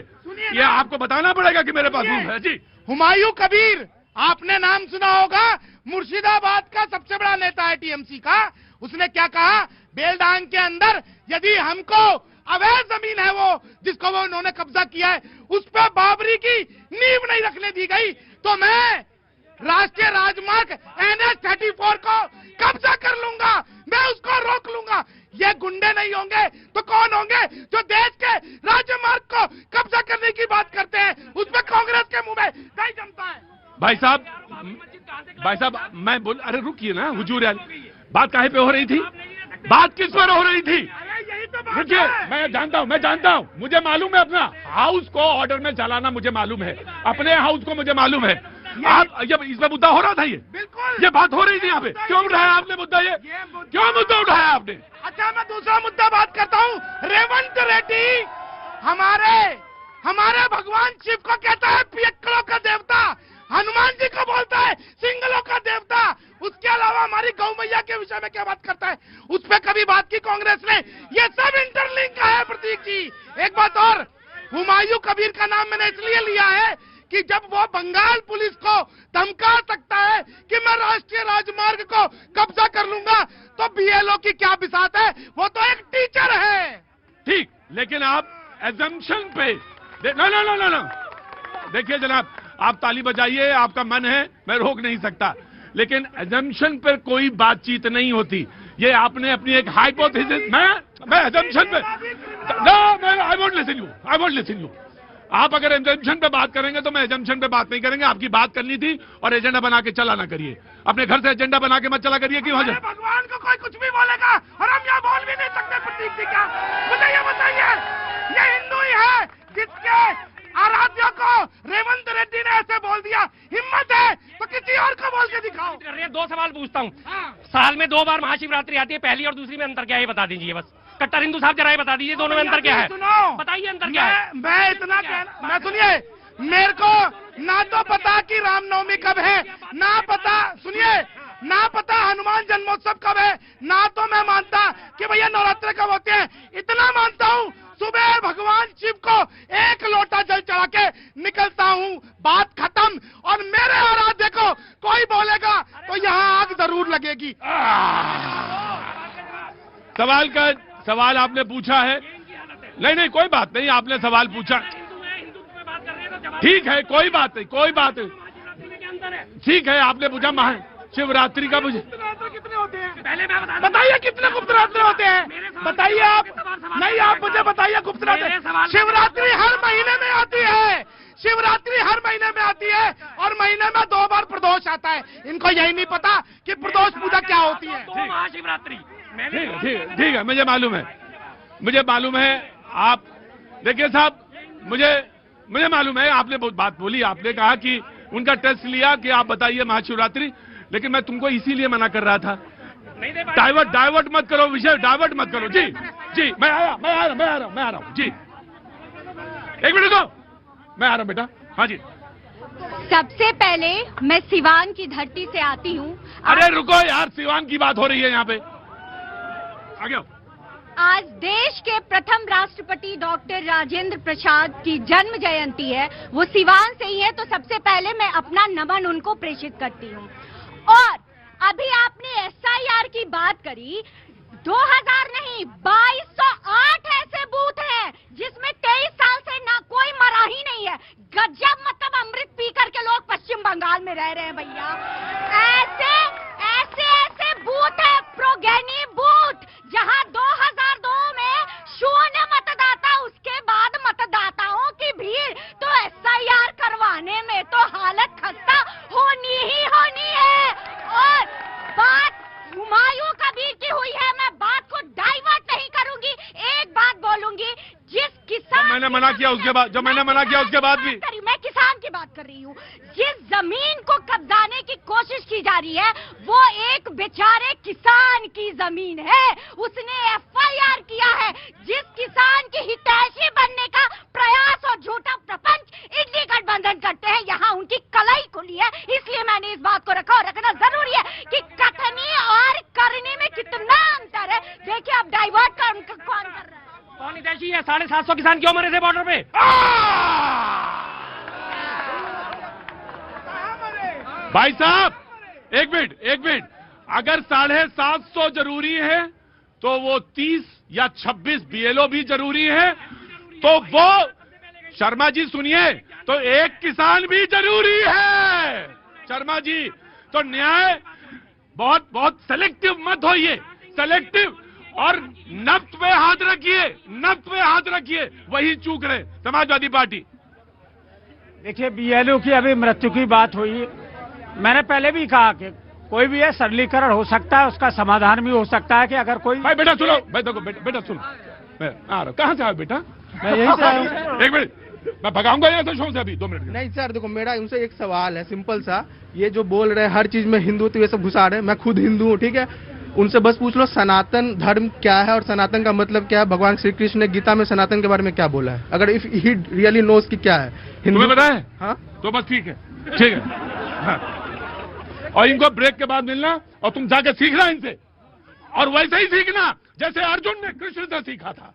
ये आपको बताना पड़ेगा कि मेरे पास प्रूफ है। जी हुमायूं कबीर, आपने नाम सुना होगा, मुर्शिदाबाद का सबसे बड़ा नेता है टीएमसी का। उसने क्या कहा, बेलडांग के अंदर यदि हमको अवैध जमीन है वो जिसको वो उन्होंने कब्जा किया है, उस पर बाबरी की नींव नहीं रखने दी गई, तो मैं राष्ट्रीय राजमार्ग NH-34 को कब्जा कर लूंगा, मैं उसको रोक लूंगा। ये गुंडे नहीं होंगे तो कौन होंगे जो देश के राजमार्ग को कब्जा करने की बात करते हैं? उसमें कांग्रेस के मुंह में नहीं जमता है। भाई साहब मैं अरे रुकिए ना हुजूर यार, बात काहे पे हो रही थी? बात किस पर हो रही थी? रुकिए, मैं जानता हूँ, मुझे मालूम है, अपना हाउस को ऑर्डर में चलाना मुझे मालूम है, अपने हाउस को मुझे मालूम है। आप जब इसमें मुद्दा हो रहा था, ये बात हो रही थी यहाँ पे, क्यों उठाया आपने मुद्दा? क्यों मुद्दा उठाया आपने? अच्छा, मैं दूसरा मुद्दा बात करता हूँ। रेवंत रेड्डी हमारे भगवान शिव को कहता है पियक्कड़ों का देवता, हनुमान जी को बोलता है सिंगलों का देवता, उसके अलावा हमारी गौ मैया के विषय में क्या बात करता है? उस पर कभी बात की कांग्रेस ने? ये सब इंटरलिंक है प्रतीक जी। एक बात और, हुमायूं कबीर का नाम मैंने इसलिए लिया है कि जब वो बंगाल पुलिस को धमका सकता है कि मैं राष्ट्रीय राजमार्ग को कब्जा कर लूंगा, तो बीएलओ की क्या बिसात है? वो तो एक टीचर है। ठीक, लेकिन आप एजम्पशन पे नो देखिए जनाब, आप ताली बजाइए, आपका मन है, मैं रोक नहीं सकता, लेकिन एजम्पशन पर कोई बातचीत नहीं होती। ये आपने अपनी एक हाइपोथेसिस, मैं एजम्पशन पे आई वोंट लिसन यू। आप अगर एजम्पशन पे बात करेंगे तो मैं एजम्पशन पे बात नहीं करेंगे। आपकी बात करनी थी और एजेंडा बना के चला ना करिए, अपने घर से एजेंडा बना के मत चला करिए कि वहां भगवान को कोई कुछ भी बोलेगा और हम यहाँ बोल भी नहीं सकते। प्रतीक जी क्या मुझे ये बताइए, ये हिंदू ही है जिसके आराध्य को रेवंत रेड्डी ने ऐसे बोल दिया, हिम्मत है तो किसी और को बोल के दिखाओ। 2 सवाल पूछता हूँ। साल में 2 बार महाशिवरात्रि आती है, पहली और दूसरी में अंतर क्या है बता दीजिए बस। कट्टर हिंदू साहब जरा बता दीजिए दोनों में अंतर क्या है? बताइए अंतर क्या है? मैं इतना कहना, सुनिए, मेरे को ना तो पता कि रामनवमी कब है, ना पता, सुनिए, ना पता हनुमान जन्मोत्सव कब है, ना तो मैं मानता कि भैया नवरात्र कब होते हैं। इतना मानता हूँ, सुबह भगवान शिव को 1 लोटा जल चढ़ा के निकलता हूँ, बात खत्म। और मेरे आराध्य को कोई बोलेगा तो यहाँ आग जरूर लगेगी। सवाल आपने पूछा है, नहीं कोई बात नहीं, आपने सवाल पूछा, ठीक है, कोई बात नहीं, ठीक है, आपने पूछा शिवरात्रि का मुझे कितने होते हैं? पहले मैं बता बताइए कितने गुप्त रात्रि होते हैं? बताइए आप। नहीं, आप मुझे बताइए गुप्त रात्रि। शिवरात्रि हर महीने में आती है, शिवरात्रि हर महीने में आती है और महीने में 2 बार प्रदोष आता है। इनको यही नहीं पता कि प्रदोष पूजा क्या होती है। तो महाशिवरात्रि ठीक है, मुझे मालूम है। आप देखिए साहब, मुझे मालूम है, आपने बहुत बात बोली, आपने कहा कि उनका टेस्ट लिया कि आप बताइए महाशिवरात्रि, लेकिन मैं तुमको इसीलिए मना कर रहा था। डाइवर्ट मत करो, विषय डाइवर्ट मत करो। जी मैं आ रहा हूँ जी, 1 मिनट दो, मैं आ रहा हूँ बेटा। हाँ जी। सबसे पहले मैं सिवान की धरती से आती हूँ। अरे रुको यार, सिवान की बात हो रही है यहाँ पे, आगे आओ। आज देश के प्रथम राष्ट्रपति डॉक्टर राजेंद्र प्रसाद की जन्म जयंती है, वो सिवान से ही है, तो सबसे पहले मैं अपना नमन उनको प्रेषित करती हूँ। और अभी आपने SIR की बात करी, 2000 नहीं 2208 ऐसे बूथ हैं जिसमें 23 साल से ना कोई मरा ही नहीं है। गजब, मतलब अमृत पी करके लोग पश्चिम बंगाल में रह रहे हैं भैया। ऐसे बूथ है, प्रोगेनी बूथ, जहां 2002 में 0 मतदाता, उसके बाद मतदाताओं की भीड़, तो SIR करवाने में तो हालत खस्ता होनी ही होनी है। और बात हुमायूं कबीर की हुई है, मैं बात को डाइवर्ट नहीं करूंगी, एक बात बोलूंगी। जिस किसान, जब मैंने मना किया उसके बाद भी मैं किसान की बात कर रही हूँ, जिस जमीन को कब्जाने की कोशिश की जा रही है वो एक बेचारे किसान की जमीन है, उसने FIR किया है। जिस किसान की हितैषी बनने का प्रयास और झूठा प्रपंच इंडी गठबंधन करते हैं, यहाँ उनकी कलाई खुली है। इसलिए मैंने इस बात को रखा, और रखना जरूरी है कि कथनी और करने में कितना अंतर है। देखिए अब डाइवर्ट कौन कर रहा है। कौन हितैषी है? 750 किसान क्यों मरे थे बॉर्डर पे? भाई साहब, एक मिनट, अगर 750 जरूरी है तो वो 30 या 26 BLO भी जरूरी है, तो वो शर्मा जी सुनिए, तो एक किसान भी जरूरी है। शर्मा जी, तो न्याय बहुत सेलेक्टिव मत होइए, सेलेक्टिव, और नफ्त पे हाथ रखिए, वही चूक रहे समाजवादी पार्टी। देखिए, BLO की अभी मृत्यु की बात हुई, मैंने पहले भी कहा कि कोई भी है सरलीकरण हो सकता है, उसका समाधान भी हो सकता है कि अगर कोई। भाई बेटा सुनो, भाई देखो बेटा सुनो, मैं आ रहा हूँ। कहाँ से आया बेटा? मैं यहीं से आया हूँ। 1 मिनट, मैं भगाऊंगा यहाँ से शो से अभी 2 मिनट। नहीं सर, देखो मेरा उनसे एक सवाल है सिंपल सा, ये जो बोल रहे हैं हर चीज में हिंदुत्व ये सब घुसा रहे हैं, मैं खुद हिंदू हूँ, ठीक है, उनसे बस पूछ लो सनातन धर्म क्या है और सनातन का मतलब क्या है। भगवान श्री कृष्ण ने गीता में सनातन के बारे में क्या बोला है, अगर इफ ही रियली नोस कि क्या है तुम्हें पता है? हाँ तो बस ठीक है। हाँ। और इनको ब्रेक के बाद मिलना और तुम जाके सीखना इनसे, और वैसे ही सीखना जैसे अर्जुन ने कृष्ण से सीखा था।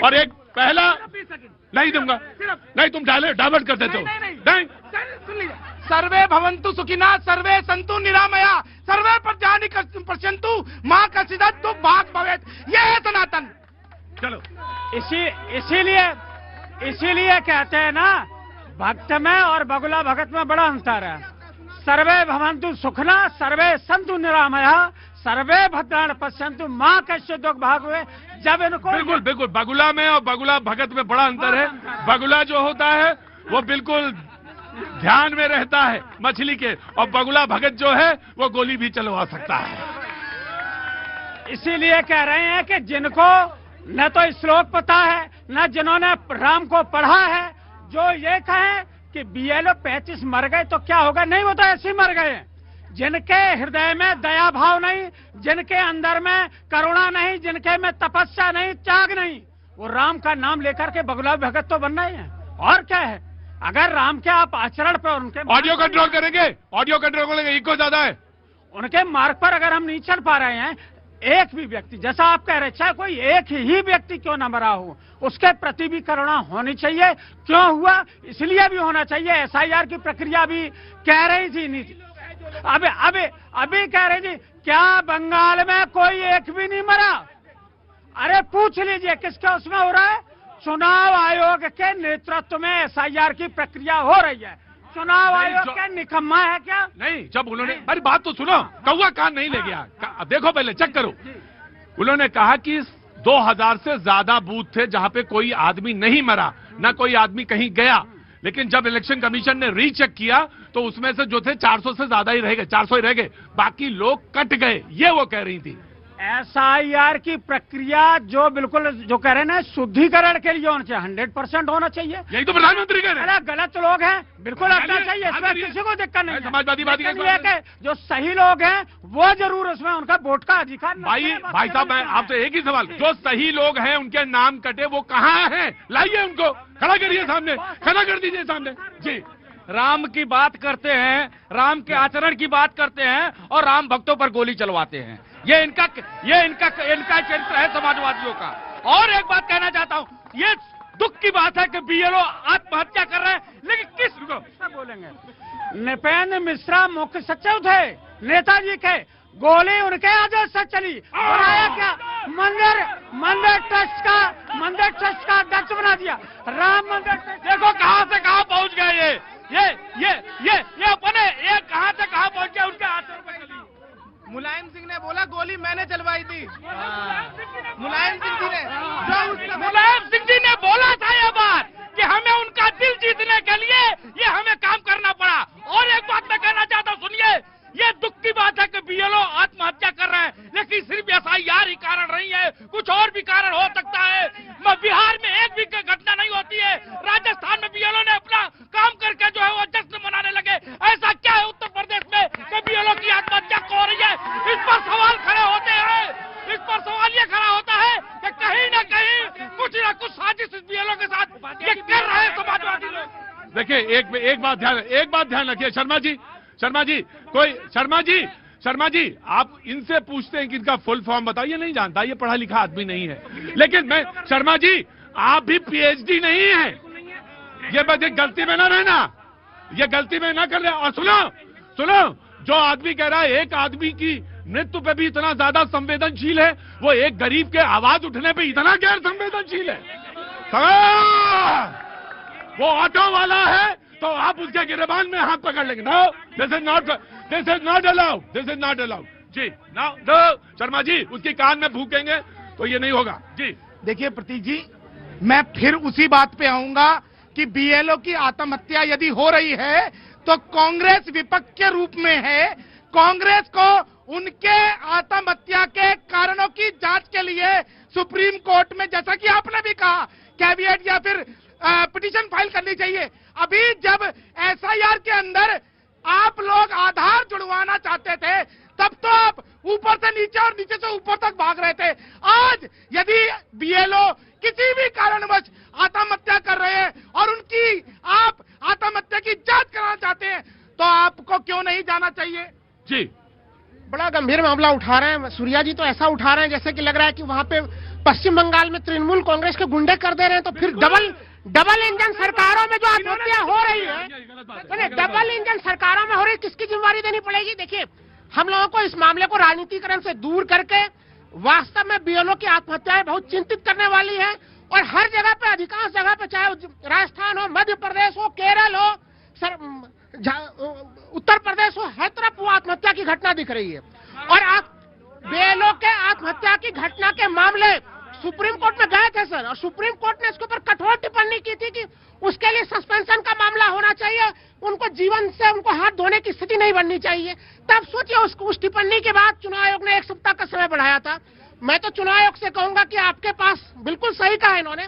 और एक पहला नहीं दूंगा, नहीं तुम डाइवर्ट कर देते हो। नहीं, सुन लीजिए, सर्वे भवन्तु सुखिना, सर्वे सन्तु निरामया, सर्वे प्रजानि पश्यन्तु मां कश्चिदस्तु भाग् भवेत्, ये है सनातन। चलो, इसीलिए कहते हैं ना, भक्त में और बगुला भगत में बड़ा अंतर है। सर्वे भवन्तु सुखना, सर्वे सन्तु निरामया, सर्वे भद्राणि पश्यन्तु मां कश्चित् भाग् भवेत्। जब इनको बिल्कुल बगुला में और बगुला भगत में बड़ा अंतर है। बगुला जो होता है वो बिल्कुल ध्यान में रहता है मछली के, और बगुला भगत जो है वो गोली भी चलवा सकता है। इसीलिए कह रहे हैं कि जिनको न तो श्लोक पता है, न जिन्होंने राम को पढ़ा है, जो ये कहें कि BLO 35 मर गए तो क्या होगा, नहीं, वो तो ऐसे मर गए। जिनके हृदय में दया भाव नहीं, जिनके अंदर में करुणा नहीं, जिनके में तपस्या नहीं, त्याग नहीं, वो राम का नाम लेकर के बगुला भगत तो बन रहे हैं। और क्या है, अगर राम के आप आचरण पर उनके ऑडियो कंट्रोल करेंगे, इको ज्यादा है, उनके मार्ग पर अगर हम नहीं चल पा रहे हैं, एक भी व्यक्ति, जैसा आप कह रहे, चाहे कोई एक ही व्यक्ति क्यों न मरा हो, उसके प्रति भी करुणा होनी चाहिए। क्यों हुआ, इसलिए भी होना चाहिए। SIR की प्रक्रिया भी कह रही थी, नहीं अभी कह रही थी, क्या बंगाल में कोई एक भी नहीं मरा? अरे पूछ लीजिए किसका उसमें हो रहा है। चुनाव आयोग के नेतृत्व में SIR की प्रक्रिया हो रही है। चुनाव आयोग क्या निकम्मा है क्या? नहीं, जब उन्होंने, मेरी बात तो सुनो, कौवा कान नहीं ले गया, देखो पहले चेक करो। उन्होंने कहा कि 2000 से ज्यादा बूथ थे जहां पे कोई आदमी नहीं मरा, ना कोई आदमी कहीं गया, लेकिन जब इलेक्शन कमीशन ने रीचेक किया तो उसमें से जो थे 400 से ज्यादा ही रह गए, 400 ही रह गए, बाकी लोग कट गए, ये वो कह रही थी। SIR की प्रक्रिया जो बिल्कुल जो कह रहे हैं ना, शुद्धिकरण के लिए होना चाहिए, 100% होना चाहिए। यही तो प्रधानमंत्री कह रहे हैं। अरे गलत लोग हैं, बिल्कुल रखना चाहिए, इसमें किसी को दिक्कत नहीं है। समाजवादी पार्टी के जो सही लोग हैं वो जरूर उसमें उनका वोट का अधिकार। भाई साहब, मैं आपसे एक ही सवाल, जो सही लोग हैं उनके नाम कटे वो कहाँ हैं? लाइए उनको, खड़ा करिए सामने, खड़ा कर दीजिए सामने जी। राम की बात करते हैं, राम के आचरण की बात करते हैं और राम भक्तों पर गोली चलवाते हैं। ये इनका चरित्र है समाजवादियों का। और एक बात कहना चाहता हूं, ये दुख की बात है कि BLO आत्महत्या कर रहे हैं, लेकिन किस बोलेंगे? नृपेंद्र मिश्रा मुख्य सचिव थे नेताजी के, गोली उनके आदेश से चली। बनाया क्या? मंदिर ट्रस्ट का अध्यक्ष बना दिया। राम मंदिर देखो कहां से कहां पहुंच गए ये अपने ये कहां से कहां पहुंच गए, उनके हाथों में चली। मुलायम सिंह ने बोला गोली मैंने चलवाई थी। मुलायम सिंह जी ने बोला था ये बात कि हमें उनका दिल जीतने के लिए ये हमें काम करना पड़ा। और एक बात मैं कहना चाहता हूं, सुनिए, ये दुख की बात है कि BLO आत्महत्या कर रहे हैं, लेकिन सिर्फ SIR ही कारण नहीं है, कुछ और भी कारण हो सकता है। बिहार में एक भी घटना नहीं होती है, राजस्थान में BLO ने अपना काम करके जो है वो जश्न मनाने लगे। ऐसा क्या है उत्तर प्रदेश में कि BLO की आत्महत्या हो रही है? इस पर सवाल खड़े होते हैं। इस पर सवाल ये खड़ा होता है कि कहीं ना कहीं कुछ ना कुछ साजिश इस BLO के साथ ये कर रहे हैं समाजवादी लोग। देखिए, एक बात ध्यान रखिए शर्मा जी, आप इनसे पूछते हैं कि इनका फुल फॉर्म बताइए, नहीं जानता, ये पढ़ा लिखा आदमी नहीं है। लेकिन मैं, शर्मा जी, आप भी PhD नहीं है, ये बस गलती में ना रहना, ये गलती में ना कर रहे। और सुनो, जो आदमी कह रहा है एक आदमी की मृत्यु पे भी इतना ज्यादा संवेदनशील है, वो एक गरीब के आवाज उठने पे इतना गैर संवेदनशील है। वो ऑटो वाला है तो आप उसके गिरबान में हाथ पकड़ लेंगे। No, this is not allowed जी। नो शर्मा जी, उसकी कान में फूकेंगे तो ये नहीं होगा जी। देखिए प्रतीक जी, मैं फिर उसी बात पे आऊंगा कि BLO की आत्महत्या यदि हो रही है तो कांग्रेस विपक्ष के रूप में है। कांग्रेस को उनके आत्महत्या के कारणों की जांच के लिए सुप्रीम कोर्ट में, जैसा कि आपने भी कहा, कैविएट या फिर पिटीशन फाइल करनी चाहिए। अभी जब SIR के अंदर आप लोग आधार जुड़वाना चाहते थे, तब तो आप ऊपर से नीचे और नीचे से ऊपर तक भाग रहे थे। आज यदि BLO किसी भी कारणवश आत्महत्या कर रहे हैं और उनकी आप आत्महत्या की जांच कराना चाहते हैं, तो आपको क्यों नहीं जाना चाहिए जी। बड़ा गंभीर मामला उठा रहे हैं सूर्या जी, तो ऐसा उठा रहे हैं जैसे कि लग रहा है कि वहां पे पश्चिम बंगाल में तृणमूल कांग्रेस के गुंडे कर दे रहे हैं, तो फिर डबल इंजन सरकारों में जो आत्महत्या हो रही है, डबल इंजन सरकारों में हो रही है, किसकी जिम्मेवारी देनी पड़ेगी? देखिए, हम लोगों को इस मामले को राजनीतिकरण से दूर करके वास्तव में BLO की आत्महत्याएं बहुत चिंतित करने वाली है। और हर जगह पे, अधिकांश जगह पे, चाहे राजस्थान हो, मध्य प्रदेश हो, केरल हो, उत्तर प्रदेश हो, हर तरफ वो आत्महत्या की घटना दिख रही है। और BLO के आत्महत्या की घटना के मामले सुप्रीम कोर्ट में गए थे सर, और सुप्रीम कोर्ट ने इसके ऊपर कठोर टिप्पणी की थी कि उसके लिए सस्पेंशन का मामला होना चाहिए, उनको जीवन से उनको हाथ धोने की स्थिति नहीं बननी चाहिए। तब सोचिए, उस टिप्पणी के बाद चुनाव आयोग ने 1 सप्ताह का समय बढ़ाया था। मैं तो चुनाव आयोग से कहूंगा कि आपके पास, बिल्कुल सही कहा इन्होंने,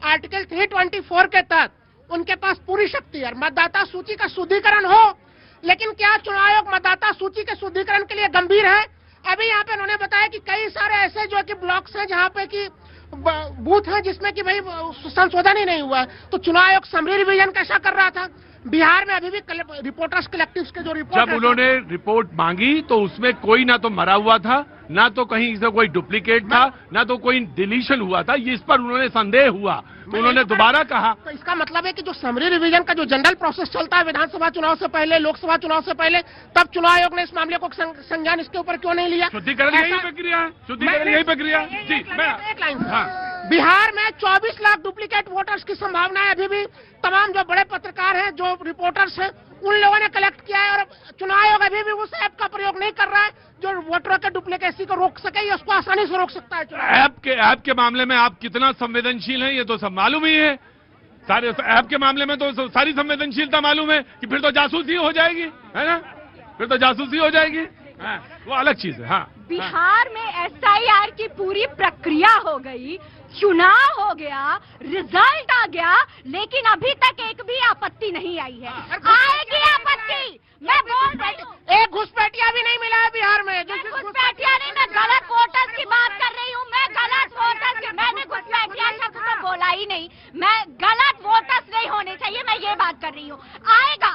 आर्टिकल 324 के तहत उनके पास पूरी शक्ति है, मतदाता सूची का शुद्धिकरण हो। लेकिन क्या चुनाव आयोग मतदाता सूची के शुद्धिकरण के लिए गंभीर है? अभी यहाँ पे उन्होंने बताया कि कई सारे ऐसे जो कि ब्लॉक्स हैं जहाँ पे कि बूथ है जिसमें कि भाई संशोधन ही नहीं हुआ है। तो चुनाव आयोग समरी रिवीजन कैसा कर रहा था? बिहार में अभी भी रिपोर्टर्स कलेक्टिव्स के जो रिपोर्ट, जब उन्होंने रिपोर्ट मांगी तो उसमें कोई ना तो मरा हुआ था, ना तो कहीं से कोई डुप्लीकेट था, ना तो कोई डिलीशन हुआ था। इस पर उन्होंने संदेह हुआ तो उन्होंने दोबारा कहा। तो इसका मतलब है कि जो समरी रिवीजन का जो जनरल प्रोसेस चलता है विधानसभा चुनाव से पहले, लोकसभा चुनाव से पहले, तब चुनाव आयोग ने इस मामले को संज्ञान इसके ऊपर क्यों नहीं लिया? शुद्धिकरण यही प्रक्रिया है, शुद्धिकरण यही प्रक्रिया जी। एक लाइन, बिहार में 24 लाख डुप्लीकेट वोटर्स की संभावना है। अभी भी तमाम जो बड़े पत्रकार हैं, जो रिपोर्टर्स हैं, उन लोगों ने कलेक्ट किया है और चुनाव आयोग अभी भी उस ऐप का प्रयोग नहीं कर रहा है जो वोटरों के डुप्लीकेसी को रोक सके, या उसको आसानी से रोक सकता है। ऐप के मामले में आप कितना संवेदनशील हैं ये तो सब मालूम ही है। सारे ऐप के मामले में तो सारी संवेदनशीलता मालूम है कि फिर तो जासूसी हो जाएगी, है ना, फिर तो जासूसी हो जाएगी। हाँ, वो अलग चीज है। हाँ, बिहार में एसआईआर की पूरी प्रक्रिया हो गई, चुनाव हो गया, रिजल्ट आ गया, लेकिन अभी तक एक भी आपत्ति नहीं आई है। आएगी आपत्ति, मैं बोल रही हूँ। एक घुसपैठिया भी नहीं मिला है बिहार में। घुसपैठिया नहीं, मैं गलत वोटर्स की बात कर रही हूँ। मैं गलत वोटर्स की, मैंने घुसपैठिया शब्द तो बोला ही नहीं। मैं गलत वोटर्स नहीं होने चाहिए, मैं ये बात कर रही हूँ। आएगा,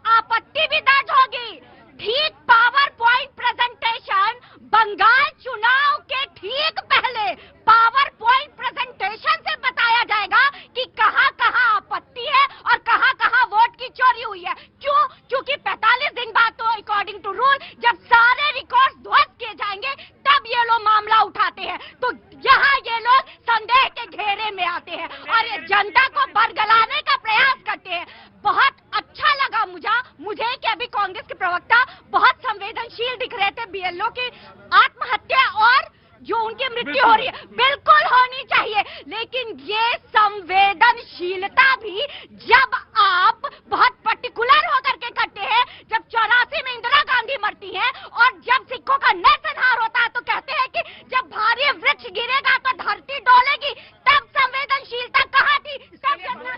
आपत्ति भी दर्ज होगी। ठीक पावर पॉइंट प्रेजेंटेशन बंगाल चुनाव के ठीक पहले पावर पॉइंट प्रेजेंटेशन से बताया जाएगा कि कहां कहां आपत्ति है और कहां कहां वोट की चोरी हुई है। क्यों? क्योंकि 45 दिन बाद तो अकॉर्डिंग टू रूल जब सारे रिकॉर्ड ध्वस्त किए जाएंगे तब ये लोग मामला उठाते हैं। तो यहाँ ये लोग संदेह के घेरे में आते हैं और ये जनता को बरगलाने का प्रयास करते हैं। बहुत अच्छा लगा मुझे कि अभी कांग्रेस के प्रवक्ता बहुत संवेदनशील दिख रहे थे। बीएलओ की आत्महत्या और जो उनकी मृत्यु हो रही है बिल्कुल होनी चाहिए, लेकिन ये संवेदनशीलता भी जब आप बहुत पर्टिकुलर होकर के करते हैं। जब 84 में इंदिरा गांधी मरती हैं और जब सिखों का नरसंहार होता है तो कहते हैं कि जब भारी वृक्ष गिरेगा तो धरती डोलेगी, तब संवेदनशीलता कहाँ थी?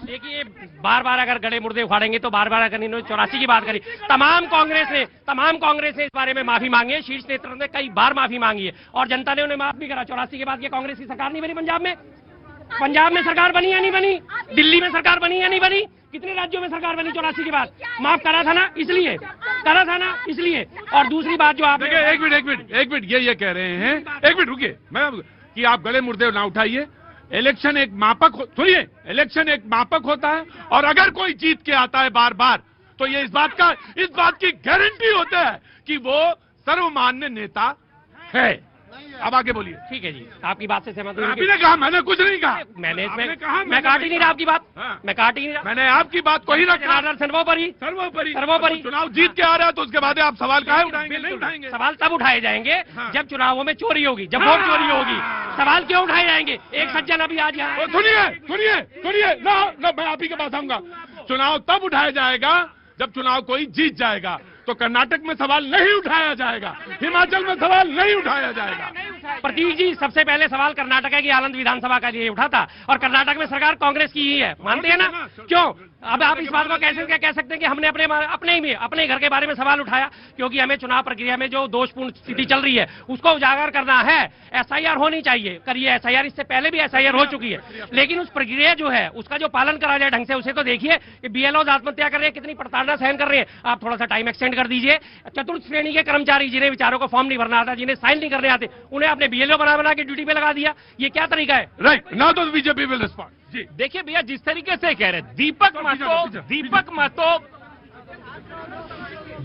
देखिए, बार बार अगर गड़े मुर्दे उखाड़ेंगे तो बार बार अगर इन्होंने 84 की बात करी, तमाम कांग्रेस ने इस बारे में माफी मांगी है। शीर्ष नेतृत्व ने कई बार माफी मांगी है और जनता ने उन्हें माफ भी करा। 84 के बाद ये कांग्रेस की सरकार नहीं बनी पंजाब में सरकार बनी या नहीं बनी? दिल्ली में सरकार बनी या नहीं बनी? कितने राज्यों में सरकार बनी 84 के बाद? माफ करा था ना, इसलिए करा था ना, इसलिए। और दूसरी बात जो आप एक मिनट ये कह रहे हैं, एक मिनट रुकिए, मैं कि आप गले मुर्दे ना उठाइए। इलेक्शन एक मापक, सुनिए, इलेक्शन एक मापक होता है और अगर कोई जीत के आता है बार बार तो ये इस बात की गारंटी होता है कि वो सर्वमान्य नेता है। अब आगे बोलिए। ठीक है जी, आपकी बात से सहमत हूं। आपने कहा, मैंने कुछ नहीं कहा। मैं काट ही नहीं रहा आपकी बात। मैं काट ही नहीं रहा। मैंने आपकी बात को ही रखा। सर्वोपरि चुनाव जीत के आ रहा है तो उसके बाद आप सवाल काहे उठाएंगे? नहीं उठाएंगे। सवाल तब उठाए जाएंगे जब चुनावों में चोरी होगी, जब वोट चोरी होगी। सवाल क्यों उठाए जाएंगे? एक सज्जन अभी आज यहाँ सुनिए ना, मैं आप ही के पास आऊंगा। चुनाव तब उठाया जाएगा जब चुनाव कोई जीत जाएगा। तो कर्नाटक में सवाल नहीं उठाया जाएगा, हिमाचल में सवाल नहीं उठाया जाएगा। प्रतीक जी, सबसे पहले सवाल कर्नाटक की आनंद विधानसभा का लिए उठा था और कर्नाटक में सरकार कांग्रेस की ही है, मानते हैं ना? क्यों? अब आप इस बात को कैसे कह सकते हैं कि हमने अपने घर के बारे में सवाल उठाया? क्योंकि हमें चुनाव प्रक्रिया में जो दोषपूर्ण स्थिति चल रही है उसको उजागर करना है। एसआईआर होनी चाहिए, करिए एसआईआर। इससे पहले भी एसआईआर हो चुकी है, लेकिन उस प्रक्रिया जो है उसका जो पालन करा जाए ढंग से, उसे तो देखिए कि बीएलओ आत्महत्या कर रहे हैं, कितनी प्रताड़ना सहन कर रहे हैं। आप थोड़ा सा टाइम एक्सटेंड कर दीजिए। चतुर्थ श्रेणी के कर्मचारी जिन्हें विचारों को फॉर्म नहीं भरना आता, जिन्हें साइन नहीं करने आते, उन्हें आपने बीएलओ बना के ड्यूटी पे लगा दिया। ये क्या तरीका है? राइट नाउ तो बीजेपी विल रिस्पॉन्ड। देखिए भैया, जिस तरीके से कह रहे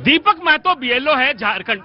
दीपक महतो बीएलओ है झारखंड,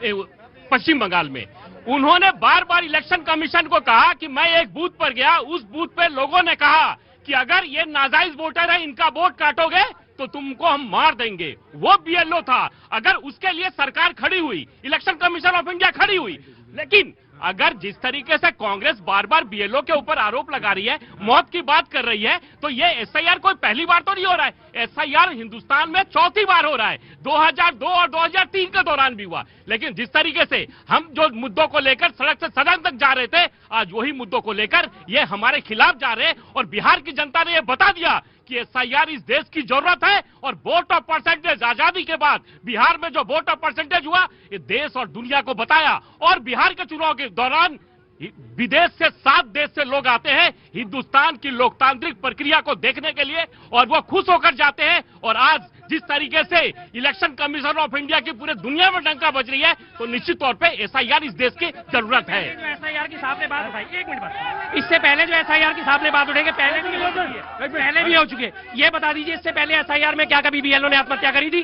पश्चिम बंगाल में। उन्होंने बार बार इलेक्शन कमीशन को कहा कि मैं एक बूथ पर गया, उस बूथ पे लोगों ने कहा कि अगर ये नाजायज वोटर है, इनका वोट काटोगे तो तुमको हम मार देंगे। वो बीएलओ था। अगर उसके लिए सरकार खड़ी हुई, इलेक्शन कमीशन ऑफ इंडिया खड़ी हुई, लेकिन अगर जिस तरीके से कांग्रेस बार बार बीएलओ के ऊपर आरोप लगा रही है, मौत की बात कर रही है, तो ये एसआईआर कोई पहली बार तो नहीं हो रहा है। एसआईआर हिंदुस्तान में चौथी बार हो रहा है। 2002 और 2003 के दौरान भी हुआ। लेकिन जिस तरीके से हम जो मुद्दों को लेकर सड़क से सदन तक जा रहे थे, आज वही मुद्दों को लेकर ये हमारे खिलाफ जा रहे हैं। और बिहार की जनता ने यह बता दिया कि एसआईआर इस देश की जरूरत है। और वोट ऑफ परसेंटेज आजादी के बाद बिहार में जो वोट ऑफ परसेंटेज हुआ, ये देश और दुनिया को बताया। और बिहार के चुनाव के दौरान विदेश से 7 देश से लोग आते हैं हिंदुस्तान की लोकतांत्रिक प्रक्रिया को देखने के लिए, और वो खुश होकर जाते हैं। और आज जिस तरीके से इलेक्शन कमीशन ऑफ इंडिया की पूरे दुनिया में डंका बज रही है, तो निश्चित तौर पे एसआईआर इस देश की जरूरत है। एसआईआर की साहब ने बात उठाई, एक मिनट बाद, इससे पहले जो एसआईआर की साहब ने बात उठाएंगे, पहले भी हो चुके। ये बता दीजिए, इससे पहले एसआईआर में क्या कभी बीएलओ ने आत्महत्या करी थी?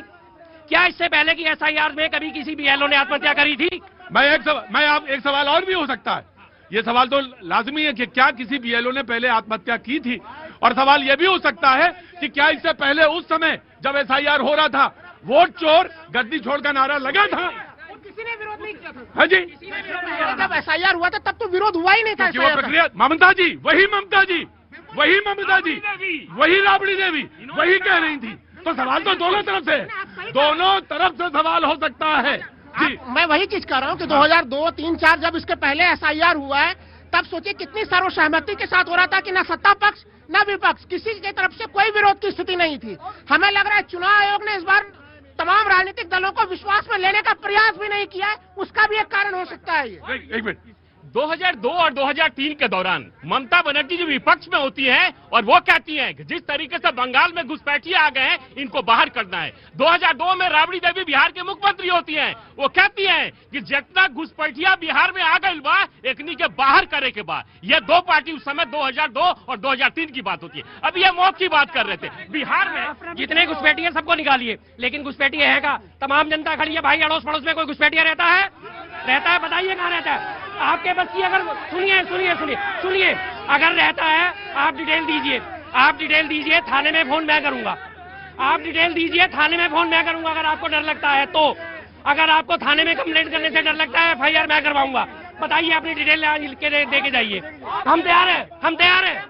क्या इससे पहले की एसआईआर में कभी किसी बीएलओ ने आत्महत्या करी थी? एक सवाल और भी हो सकता है। ये सवाल तो लाजमी है कि क्या किसी बीएलओ ने पहले आत्महत्या की थी, और सवाल यह भी हो सकता है कि क्या इससे पहले उस समय जब एसआईआर हो रहा था वोट चोर गद्दी छोड़ का नारा लगा था, किसी ने विरोध नहीं किया था। हाँ जी, जब एसआईआर हुआ था तब तो विरोध हुआ ही नहीं था। वो प्रक्रिया ममता जी, वही ममता जी, वही ममता जी, वही राबड़ी देवी वही कह रही थी। तो सवाल तो दोनों तरफ से, दोनों तरफ से सवाल हो सकता है जी। मैं वही चीज कह रहा हूँ कि 2002, 3, 4 जब इसके पहले एसआईआर हुआ है तब सोचिए कितनी सर्वसहमति के साथ हो रहा था कि न सत्ता पक्ष न विपक्ष किसी की तरफ से कोई विरोध की स्थिति नहीं थी। हमें लग रहा है चुनाव आयोग ने इस बार तमाम राजनीतिक दलों को विश्वास में लेने का प्रयास भी नहीं किया है, उसका भी एक कारण हो सकता है ये। एक मिनट, 2002 और 2003 के दौरान ममता बनर्जी जी विपक्ष में होती हैं और वो कहती हैं कि जिस तरीके से बंगाल में घुसपैठिए आ गए हैं इनको बाहर करना है। 2002 में राबड़ी देवी बिहार के मुख्यमंत्री होती हैं, वो कहती हैं कि जितना घुसपैठिया बिहार में आ गई बा एकनी के बाहर करे के बाद। ये दो पार्टी उस समय 2002 और 2003 की बात होती है। अब ये मौत की बात कर रहे थे। बिहार में जितने घुसपैठिए सबको निकालिए, लेकिन घुसपैठिए है का? तमाम जनता खड़ी है भाई, अड़ोस पड़ोस में कोई घुसपैठिया रहता है? बताइए कहाँ रहता है? आपके बस की अगर सुनिए अगर रहता है आप डिटेल दीजिए, आप डिटेल दीजिए, थाने में फोन मैं करूंगा। आप डिटेल दीजिए, थाने में फोन मैं करूंगा अगर आपको डर लगता है तो। अगर आपको थाने में कंप्लेंट करने से डर लगता है एफआईआर मैं करवाऊंगा। बताइए अपनी डिटेल लिख के दे के जाइए। हम तैयार हैं।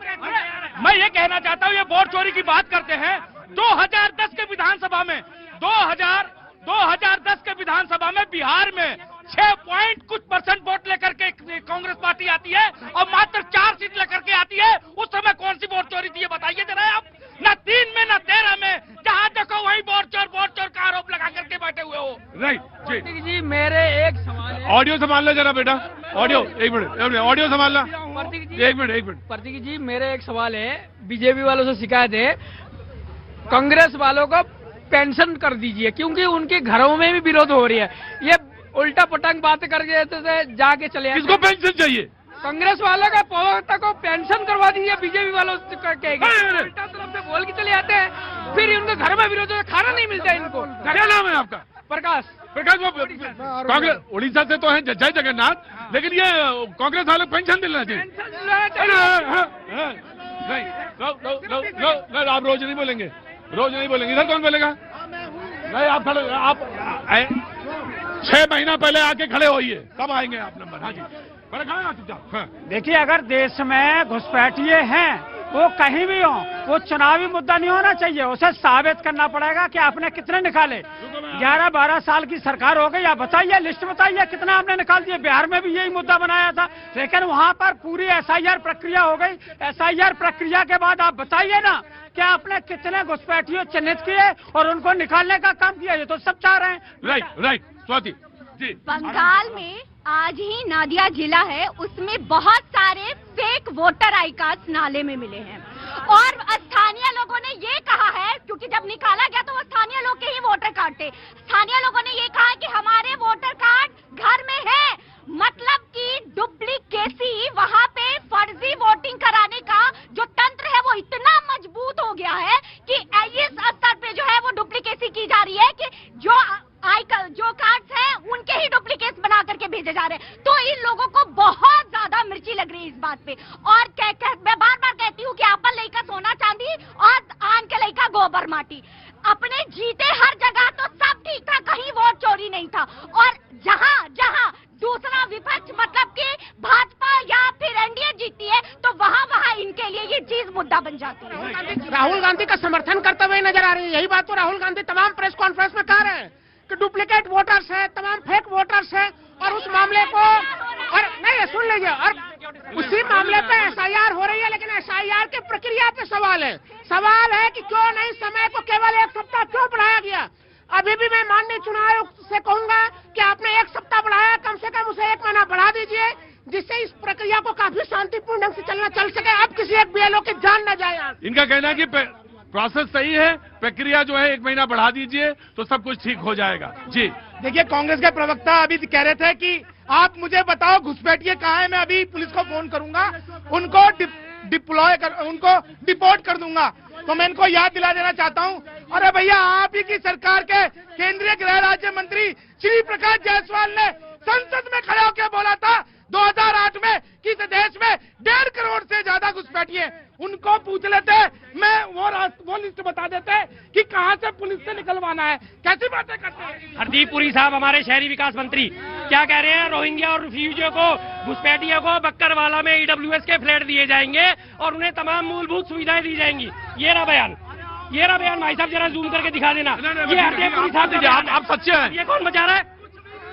मैं ये कहना चाहता हूँ, ये वोट चोरी की बात करते हैं। 2010 के विधानसभा में 2010 के विधानसभा में बिहार में 6% वोट लेकर के कांग्रेस पार्टी आती है और मात्र 4 सीट लेकर के आती है। उस समय कौन सी वोट चोरी थी ये बताइए जरा आप। न 3 में न 13 में, जहां देखो वही वोट चोर का आरोप लगा करके बैठे हुए हो। राइट जी, मेरे एक सवाल है। ऑडियो संभाल लो जरा बेटा, ऑडियो एक मिनट, ऑडियो संभालना एक मिनट। प्रतीक जी, मेरे एक सवाल है। बीजेपी वालों से शिकायत है, कांग्रेस वालों को पेंशन कर दीजिए क्योंकि उनके घरों में भी विरोध हो रही है। ये उल्टा पटंग बातें करके जाके चले। किसको पेंशन चाहिए? कांग्रेस वालों का प्रवक्ता को पेंशन करवा दीजिए। बीजेपी वालों से उल्टा तरफ से बोल के चले आते हैं, फिर उनके घर में विरोध है, खाना नहीं मिलता इनको। क्या नाम है आपका? प्रकाश। वो कांग्रेस उड़ीसा से तो है जय जगन्नाथ, लेकिन ये कांग्रेस वाले पेंशन दिलना चाहिए। नहीं, आप रोज नहीं बोलेंगे, इधर कौन बोलेगा? नहीं, आप खड़े, आप 6 महीना पहले आके खड़े होइए, कब आएंगे आप नंबर? हाँ जी, बड़े खड़े ना चुपचाप। देखिए, अगर देश में घुसपैठिए हैं वो कहीं भी हो, वो चुनावी मुद्दा नहीं होना चाहिए। उसे साबित करना पड़ेगा कि आपने कितने निकाले। 11-12 साल की सरकार हो गई, आप बताइए, लिस्ट बताइए कितना आपने निकाल दिया। बिहार में भी यही मुद्दा बनाया था, लेकिन वहां पर पूरी एसआईआर प्रक्रिया हो गई। एसआईआर प्रक्रिया के बाद आप बताइए ना कि आपने कितने घुसपैठियों चिन्हित किए और उनको निकालने का काम किया। ये तो सब चाह रहे हैं। राइट स्वाति जी। बंगाल में आज ही नादिया जिला है, उसमें बहुत सारे फेक वोटर आई कार्ड नाले में मिले हैं और स्थानीय लोगों ने ये कहा है, क्योंकि जब निकाला गया तो वो स्थानीय लोग के ही वोटर कार्ड थे। स्थानीय लोगों ने ये कहा कि हमारे वोटर कार्ड घर में है, मतलब कि डुप्लीकेसी, वहाँ पे फर्जी वोटिंग कराने का जो तंत्र है वो इतना मजबूत हो गया है कि इस स्तर पे जो है वो डुप्लीकेसी की जा रही है कि जो कार्ड्स हैं उनके ही डुप्लीकेट बना करके भेजे जा रहे हैं। तो इन लोगों को बहुत ज्यादा मिर्ची लग रही है इस बात पे। और मैं बार बार कहती हूँ कि अपन लइका सोना चांदी और आन के लइका गोबर माटी। अपने जीते हर जगह तो सब ठीक था, कहीं वोट चोरी नहीं था। और जहाँ दूसरा विपक्ष मतलब कि भाजपा या फिर एनडीए जीती है तो वहाँ इनके लिए ये चीज मुद्दा बन जाती है। राहुल गांधी का समर्थन करते हुए नजर आ रही है। यही बात तो राहुल गांधी तमाम प्रेस कॉन्फ्रेंस में कह रहे हैं कि डुप्लीकेट वोटर्स है, तमाम फेक वोटर्स है और उस मामले को और नहीं सुन लीजिए, और उसी मामले पे एसआईआर हो रही है। लेकिन एसआईआर की प्रक्रिया पे सवाल है कि क्यों नहीं समय को केवल 1 सप्ताह क्यों बढ़ाया गया। अभी भी मैं माननीय चुनाव आयोग से कहूंगा कि आपने 1 सप्ताह बढ़ाया, कम से कम उसे 1 महीना बढ़ा दीजिए, जिससे इस प्रक्रिया को काफी शांतिपूर्ण ढंग से चल सके। अब किसी एक बीएलओ की जान न जाए। इनका कहना है कि प्रोसेस सही है, प्रक्रिया जो है 1 महीना बढ़ा दीजिए तो सब कुछ ठीक हो जाएगा। जी देखिए, कांग्रेस के प्रवक्ता अभी कह रहे थे कि आप मुझे बताओ घुसपैठिए कहाँ है, मैं अभी पुलिस को फोन करूंगा, उनको उनको डिपोर्ट कर दूंगा। तो मैं इनको याद दिला देना चाहता हूं, अरे भैया, आप ही की सरकार के केंद्रीय गृह राज्य मंत्री श्री प्रकाश जायसवाल ने संसद में खड़े होकर बोला था 2008 में कि इस देश में 1.5 करोड़ से ज्यादा घुसपैठिए। उनको पूछ लेते, मैं वो लिस्ट बता देते कि कि कहां से पुलिस से निकलवाना है। कैसी बातें करते हैं। हरदीप पुरी साहब हमारे शहरी विकास मंत्री क्या कह रहे हैं, रोहिंग्या और रिफ्यूजियों को, घुसपैठियों को बक्करवाला में ईडब्ल्यूएस के फ्लैट दिए जाएंगे और उन्हें तमाम मूलभूत सुविधाएं दी जाएंगी। ये रहा बयान भाई साहब, जरा जूम करके दिखा देना। ये हरदीप पुरी साहब, आप सच्चे हैं। ये कौन बचा रहा है?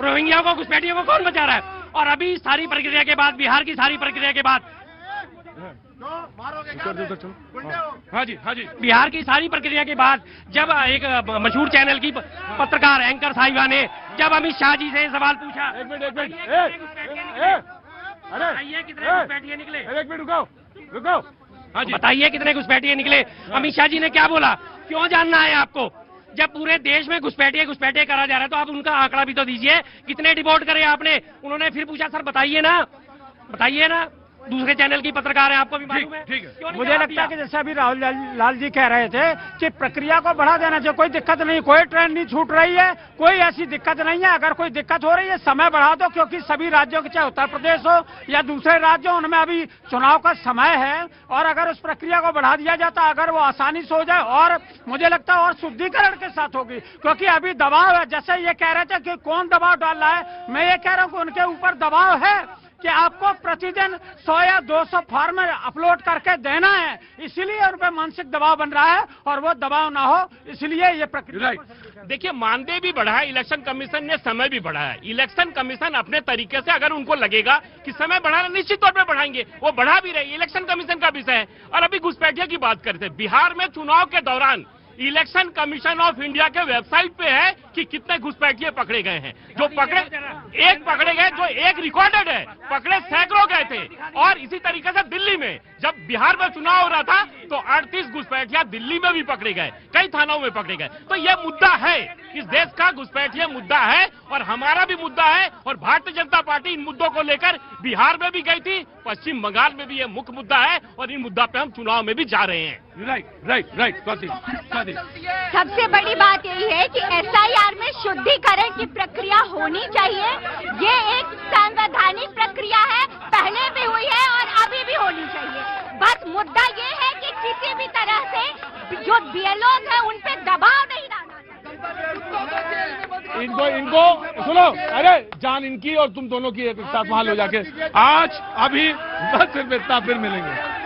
रोहिंग्या को, घुसपैठियों को कौन बचा रहा है? और अभी सारी प्रक्रिया के बाद, बिहार की सारी प्रक्रिया के बाद, हाँ जी बिहार की सारी प्रक्रिया के बाद जब एक मशहूर चैनल की पत्रकार एंकर साहिबा ने जब अमित शाह जी से सवाल पूछा, एक मिनट रुको। हाँ जी, बताइए कितने घुसपैठिए निकले? अमित शाह जी ने क्या बोला? क्यों जानना है आपको? जब पूरे देश में घुसपैठिए करा जा रहा है तो आप उनका आंकड़ा भी तो दीजिए, कितने डिपोर्ट करे आपने? उन्होंने फिर पूछा, सर बताइए ना। दूसरे चैनल की पत्रकार है, आपको भी मालूम है। ठीक है। मुझे लगता है कि जैसे अभी राहुल लाल जी कह रहे थे कि प्रक्रिया को बढ़ा देना चाहिए, कोई दिक्कत नहीं, कोई ट्रेन नहीं छूट रही है, कोई ऐसी दिक्कत नहीं है। अगर कोई दिक्कत हो रही है समय बढ़ा दो, क्योंकि सभी राज्यों के, चाहे उत्तर प्रदेश हो या दूसरे राज्य, उनमें अभी चुनाव का समय है। और अगर उस प्रक्रिया को बढ़ा दिया जाता, अगर वो आसानी से हो जाए, और मुझे लगता है और शुद्धिकरण के साथ होगी, क्योंकि अभी दबाव है। जैसे ये कह रहे थे कि कौन दबाव डाल रहा है, मैं ये कह रहा हूँ कि उनके ऊपर दबाव है कि आपको प्रतिदिन 100 या 200 फॉर्म अपलोड करके देना है, इसीलिए उन पर मानसिक दबाव बन रहा है। और वो दबाव ना हो, इसलिए ये प्रक्रिया। देखिए, मानदेय भी बढ़ा है, इलेक्शन कमीशन ने समय भी बढ़ाया है। इलेक्शन कमीशन अपने तरीके से अगर उनको लगेगा कि समय बढ़ाना, निश्चित तौर पर बढ़ाएंगे, वो बढ़ा भी रही। इलेक्शन कमीशन का विषय है। और अभी घुसपैठिया की बात करते हैं, बिहार में चुनाव के दौरान इलेक्शन कमीशन ऑफ इंडिया के वेबसाइट पे है कि कितने घुसपैठिए पकड़े गए हैं। जो पकड़े गए, जो एक रिकॉर्डेड है, पकड़े सैकड़ों गए थे। और इसी तरीके से दिल्ली में जब बिहार में चुनाव हो रहा था तो 38 घुसपैठिया दिल्ली में भी पकड़े गए, कई थानों में पकड़े गए। तो यह मुद्दा है, इस देश का घुसपैठिया मुद्दा है और हमारा भी मुद्दा है। और भारतीय जनता पार्टी इन मुद्दों को लेकर बिहार में भी गई थी, पश्चिम बंगाल में भी यह मुख्य मुद्दा है और इन मुद्दा पे हम चुनाव में भी जा रहे हैं। राइट। सबसे बड़ी बात यही है कि एसआईआर में शुद्धिकरण की प्रक्रिया होनी चाहिए। ये एक संवैधानिक प्रक्रिया है, पहले भी हुई है और अभी भी होनी चाहिए। बस मुद्दा ये है कि किसी भी तरह से जो बीएलओ हैं उन पे दबाव नहीं डालना चाहिए। इनको सुनो, अरे जान इनकी और तुम दोनों की एक साथ वहां लो जाके। आज अभी बस सिर्फ इतना, फिर मिलेंगे।